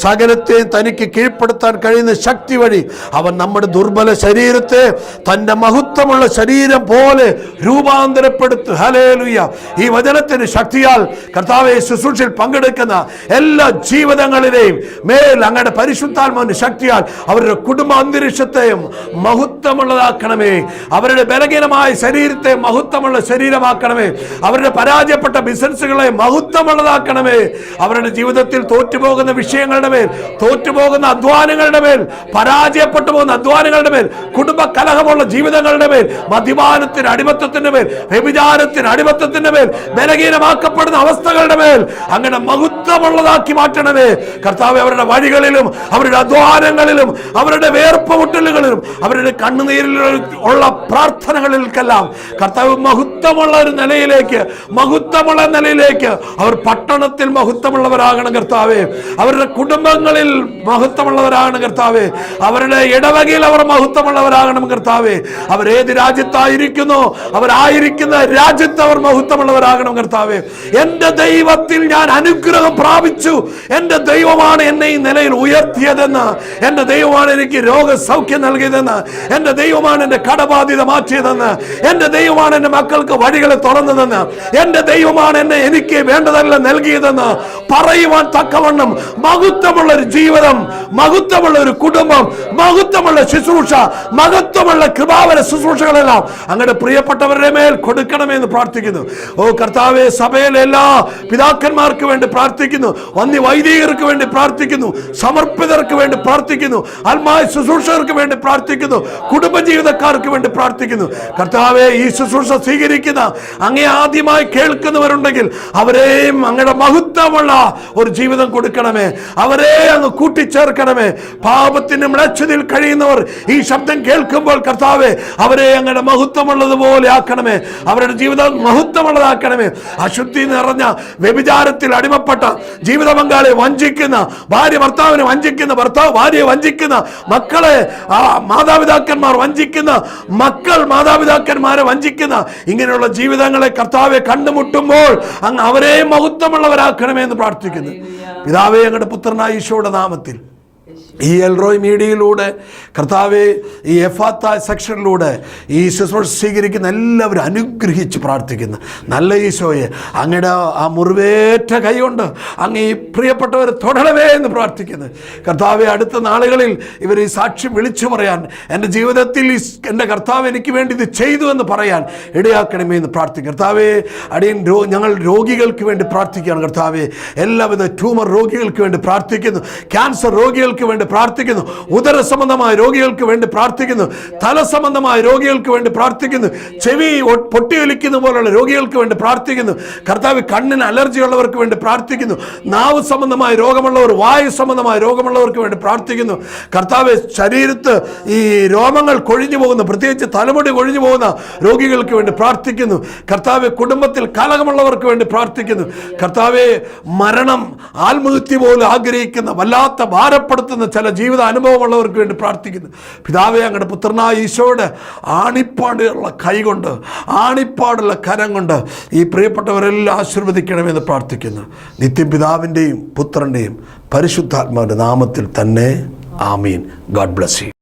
സകലത്തെയും തനിക്ക് കീഴ്പ്പെടുത്താൻ കഴിയുന്ന ശക്തി വഴി അവൻ നമ്മുടെ ദുർബല ശരീരത്തെ തൻ്റെ മഹത്വമുള്ള ശരീരം പോലെ രൂപാന്തരപ്പെടുത്തു. ഹല്ലേലൂയ. ഈ വചനത്തിന് ശക്തിയാൽ കർത്താവേ, ശുശ്രൂഷയിൽ പങ്കെടുക്കുന്ന എല്ലാ ജീവിതങ്ങളിലെയും മേൽ അങ്ങയുടെ പരിശുദ്ധാത്മാവിന്റെ ശക്തിയാൽ അവരുടെ കുടുംബ അന്തരീക്ഷത്തെയും മഹത്വമുള്ളതാക്കണമേ. അവരുടെ ബലഹീനമായ ശരീരത്തെ മഹത്വമുള്ള ശരീരമാക്കണമേ. അവരുടെ പരാജയപ്പെട്ട ബിസിനസ്സുകളെ മഹത്വമുള്ളതാക്കണമേ. അവരുടെ ജീവിതത്തിൽ തോറ്റുപോകുന്ന വിഷയങ്ങളുടെ മേൽ, തോറ്റുപോകുന്ന അധ്വാനങ്ങളുടെ മേൽ, പരാജയപ്പെട്ടു പോകുന്ന അധ്വാനങ്ങളുടെ മേൽ, കുടുംബ കലഹമുള്ള ജീവിതങ്ങളുടെ മേൽ, മദ്യപാനത്തിന് അടിമത്തത്തിന്റെ മേൽ, വ്യഭിചാരത്തിന് അടിമത്തത്തിന്റെ മേൽ, ബലഹീനമാക്കപ്പെടുന്ന അവസ്ഥകളുടെ മേൽ അങ്ങനെ മഹത്വമുള്ളതാക്കി മാറ്റണമേ കർത്താവേ. അവരുടെ വഴികളിലും അവരുടെ അധ്വാനങ്ങളിലും അവരുടെ വേർപ്പുമുട്ടലുകളിലും അവരുടെ കണ്ണുനീരിലും ഉള്ള പ്രാർത്ഥനകളിൽക്കെല്ലാം കർത്താവ് മഹത്വമുള്ള ഒരു നിലയിലേക്ക്, മഹത്വമുള്ള നിലയിലേക്ക് അവർ പട്ടണത്തിൽ മഹത്വമുള്ളവരാകണം കർത്താവേ. അവരുടെ കുടുംബങ്ങളിൽ മഹത്വമുള്ളവരാകണം കർത്താവേ. അവരുടെ ഇടവകയിൽ അവർ മഹത്വമുള്ളവരാകണം കർത്താവേ. അവരേത് രാജ്യത്തായിരിക്കുന്നു അവരായിരിക്കുന്ന രാജ്യത്ത് അവർ മഹത്വമുള്ളവരാകണം കർത്താവേ. എൻ്റെ ദൈവത്തിൽ ഞാൻ അനുഗ്രഹം പ്രാപിച്ചു, എൻ്റെ ദൈവമാണ് എന്നെ ഈ നിലയിൽ ഉയർത്തിയതെന്ന്, എൻ്റെ ദൈവമാണ് എനിക്ക് രോഗസൗഖ്യം നൽകിയതെന്ന്, എൻ്റെ ദൈവമാണ് എൻ്റെ കടബാധ്യത മാറ്റിയതെന്ന്, എൻ്റെ ദൈവമാണ് എൻ്റെ മക്കൾക്ക് വഴികളെ തുറന്നതെന്ന്, എൻ്റെ ദൈവമാണ് എന്നെ എനിക്ക് വേണ്ടതെല്ലാം നൽകിയതെന്ന് പറയുവാൻ തക്കവണ്ണം മഹത്വമുള്ള ഒരു ജീവിതം, മഹത്വമുള്ള ഒരു കുടുംബം, മഹത്വമുള്ള ശുശ്രൂഷ, മഹത്വമുള്ള കൃപാവര ശുശ്രൂഷകളെല്ലാം അങ്ങയുടെ പ്രിയപ്പെട്ടവരുടെ മേൽ കൊടുക്കണമെന്ന് പ്രാർത്ഥിക്കുന്നു. ഓ കർത്താവേ, സഭയിലെ എല്ലാ പിതാക്കന്മാർക്ക് വേണ്ടി പ്രാർത്ഥിക്കുന്നു, വന്യ വൈദികർക്ക് വേണ്ടി പ്രാർത്ഥിക്കുന്നു, സമർപ്പിതർക്ക് വേണ്ടി പ്രാർത്ഥിക്കുന്നു, ആത്മായ ശുശ്രൂഷകർക്ക് വേണ്ടി പ്രാർത്ഥിക്കുന്നു, കുടുംബജീവിതക്കാർക്ക് വേണ്ടി പ്രാർത്ഥിക്കുന്നു. കർത്താവേ, ഈ ശുശ്രൂഷ സ്വീകരിക്കുന്ന അങ്ങേ ആദ്യമായി കേൾക്കുന്നവരുണ്ടെങ്കിൽ അവരെയും അങ്ങയുടെ മഹത്വമുള്ള ഒരു ജീവിതം കൊടുക്കണമേ, അവരെ അങ്ങ് കൂട്ടിച്ചേർക്കണമേ. പാപത്തിന്റെ മ്ലേച്ഛതയിൽ കഴിയുന്നവർ ഈ ശബ്ദം കേൾക്കുമ്പോൾ കർത്താവേ, അവരെ അങ്ങയുടെ മഹത്വമുള്ളതുപോലെ ആക്കണമേ, അവരുടെ ജീവിതം മഹത്വമുള്ളതാക്കണമേ. അശുദ്ധി നിറഞ്ഞ വ്യഭിചാരത്തിൽ അടിമപ്പെട്ട ജീവിത പങ്കാളിയെ വഞ്ചിക്കുന്ന ഭാര്യ ഭർത്താവിനെ വഞ്ചിക്കുന്ന, ഭർത്താവ് ഭാര്യയെ വഞ്ചിക്കുന്ന, മക്കളെ മാതാപിതാക്കന്മാർ വഞ്ചിക്കുന്ന, മക്കൾ മാതാപിതാക്കന്മാരെ വഞ്ചിക്കുന്ന ഇങ്ങനെയുള്ള ജീവിതങ്ങളെ കർത്താവെ കണ്ടുമുട്ടുമ്പോൾ അങ്ങ് അവരെയും മഹത്വമുള്ളവരാക്കണമേ എന്ന് പ്രാർത്ഥിക്കുന്നു. പിതാവേ, അങ്ങയുടെ പുത്രനായ ഈശോയുടെ നാമത്തിൽ ഈ എൽറോയ് മീഡിയയിലൂടെ കർത്താവെ, ഈ എഫാത്ത സെക്ഷനിലൂടെ ഈ ശുശ്രൂഷ സ്വീകരിക്കുന്ന എല്ലാവരും അനുഗ്രഹിച്ച് പ്രാർത്ഥിക്കുന്നു. നല്ല ഈശോയെ, അങ്ങയുടെ ആ മുറിവേറ്റ കൈകൊണ്ട് അങ്ങ് ഈ പ്രിയപ്പെട്ടവരെ തൊടണമേ എന്ന് പ്രാർത്ഥിക്കുന്നു. കർത്താവെ, അടുത്ത നാളുകളിൽ ഇവർ ഈ സാക്ഷ്യം വിളിച്ചു പറയാൻ, എൻ്റെ ജീവിതത്തിൽ എൻ്റെ കർത്താവ് എനിക്ക് വേണ്ടി ഇത് ചെയ്തു എന്ന് പറയാൻ ഇടയാക്കണമേ എന്ന് പ്രാർത്ഥിക്കും. കർത്താവെ, അടിയൻ ഞങ്ങൾ രോഗികൾക്ക് വേണ്ടി പ്രാർത്ഥിക്കുകയാണ് കർത്താവെ. എല്ലാവിധ ട്യൂമർ രോഗികൾക്ക് വേണ്ടി പ്രാർത്ഥിക്കുന്നു, ക്യാൻസർ രോഗികൾക്ക് വേണ്ടി പ്രാർത്ഥിക്കുന്നു, ഉദര സംബന്ധമായ രോഗികൾക്ക് വേണ്ടി പ്രാർത്ഥിക്കുന്നു, തല സംബന്ധമായ രോഗികൾക്ക് വേണ്ടി പ്രാർത്ഥിക്കുന്നു, ചെവി പൊട്ടിയൊലിക്കുന്ന പോലുള്ള രോഗികൾക്ക് വേണ്ടി പ്രാർത്ഥിക്കുന്നു. കർത്താവ്, കണ്ണിന് അലർജി ഉള്ളവർക്ക് വേണ്ടി പ്രാർത്ഥിക്കുന്നു, നാവ് സംബന്ധമായ രോഗമുള്ളവർ, വായു സംബന്ധമായ രോഗമുള്ളവർക്ക് വേണ്ടി പ്രാർത്ഥിക്കുന്നു. കർത്താവ്, ശരീരത്ത് ഈ രോമങ്ങൾ കൊഴിഞ്ഞു പോകുന്ന, പ്രത്യേകിച്ച് തലമുടി കൊഴിഞ്ഞു പോകുന്ന രോഗികൾക്ക് വേണ്ടി പ്രാർത്ഥിക്കുന്നു. കർത്താവ്, കുടുംബത്തിൽ കലഹമുള്ളവർക്ക് വേണ്ടി പ്രാർത്ഥിക്കുന്നു. കർത്താവെ, മരണം, ആത്മഹത്യ പോലും ആഗ്രഹിക്കുന്ന, വല്ലാത്ത ഭാരപ്പെടുത്തുന്ന ചില ജീവിത അനുഭവമുള്ളവർക്ക് വേണ്ടി പ്രാർത്ഥിക്കുന്നു. പിതാവേ, അങ്ങയുടെ പുത്രനായ ഈശോയുടെ ആണിപ്പാടുള്ള കൈകൊണ്ട്, ആണിപ്പാടുള്ള കരം കൊണ്ട് ഈ പ്രിയപ്പെട്ടവരെല്ലാം ആശീർവദിക്കണമെന്ന് പ്രാർത്ഥിക്കുന്നു. നിത്യം പിതാവിൻ്റെയും പുത്രൻ്റെയും പരിശുദ്ധാത്മാവിൻ്റെ നാമത്തിൽ തന്നെ. ആമീൻ. God bless U.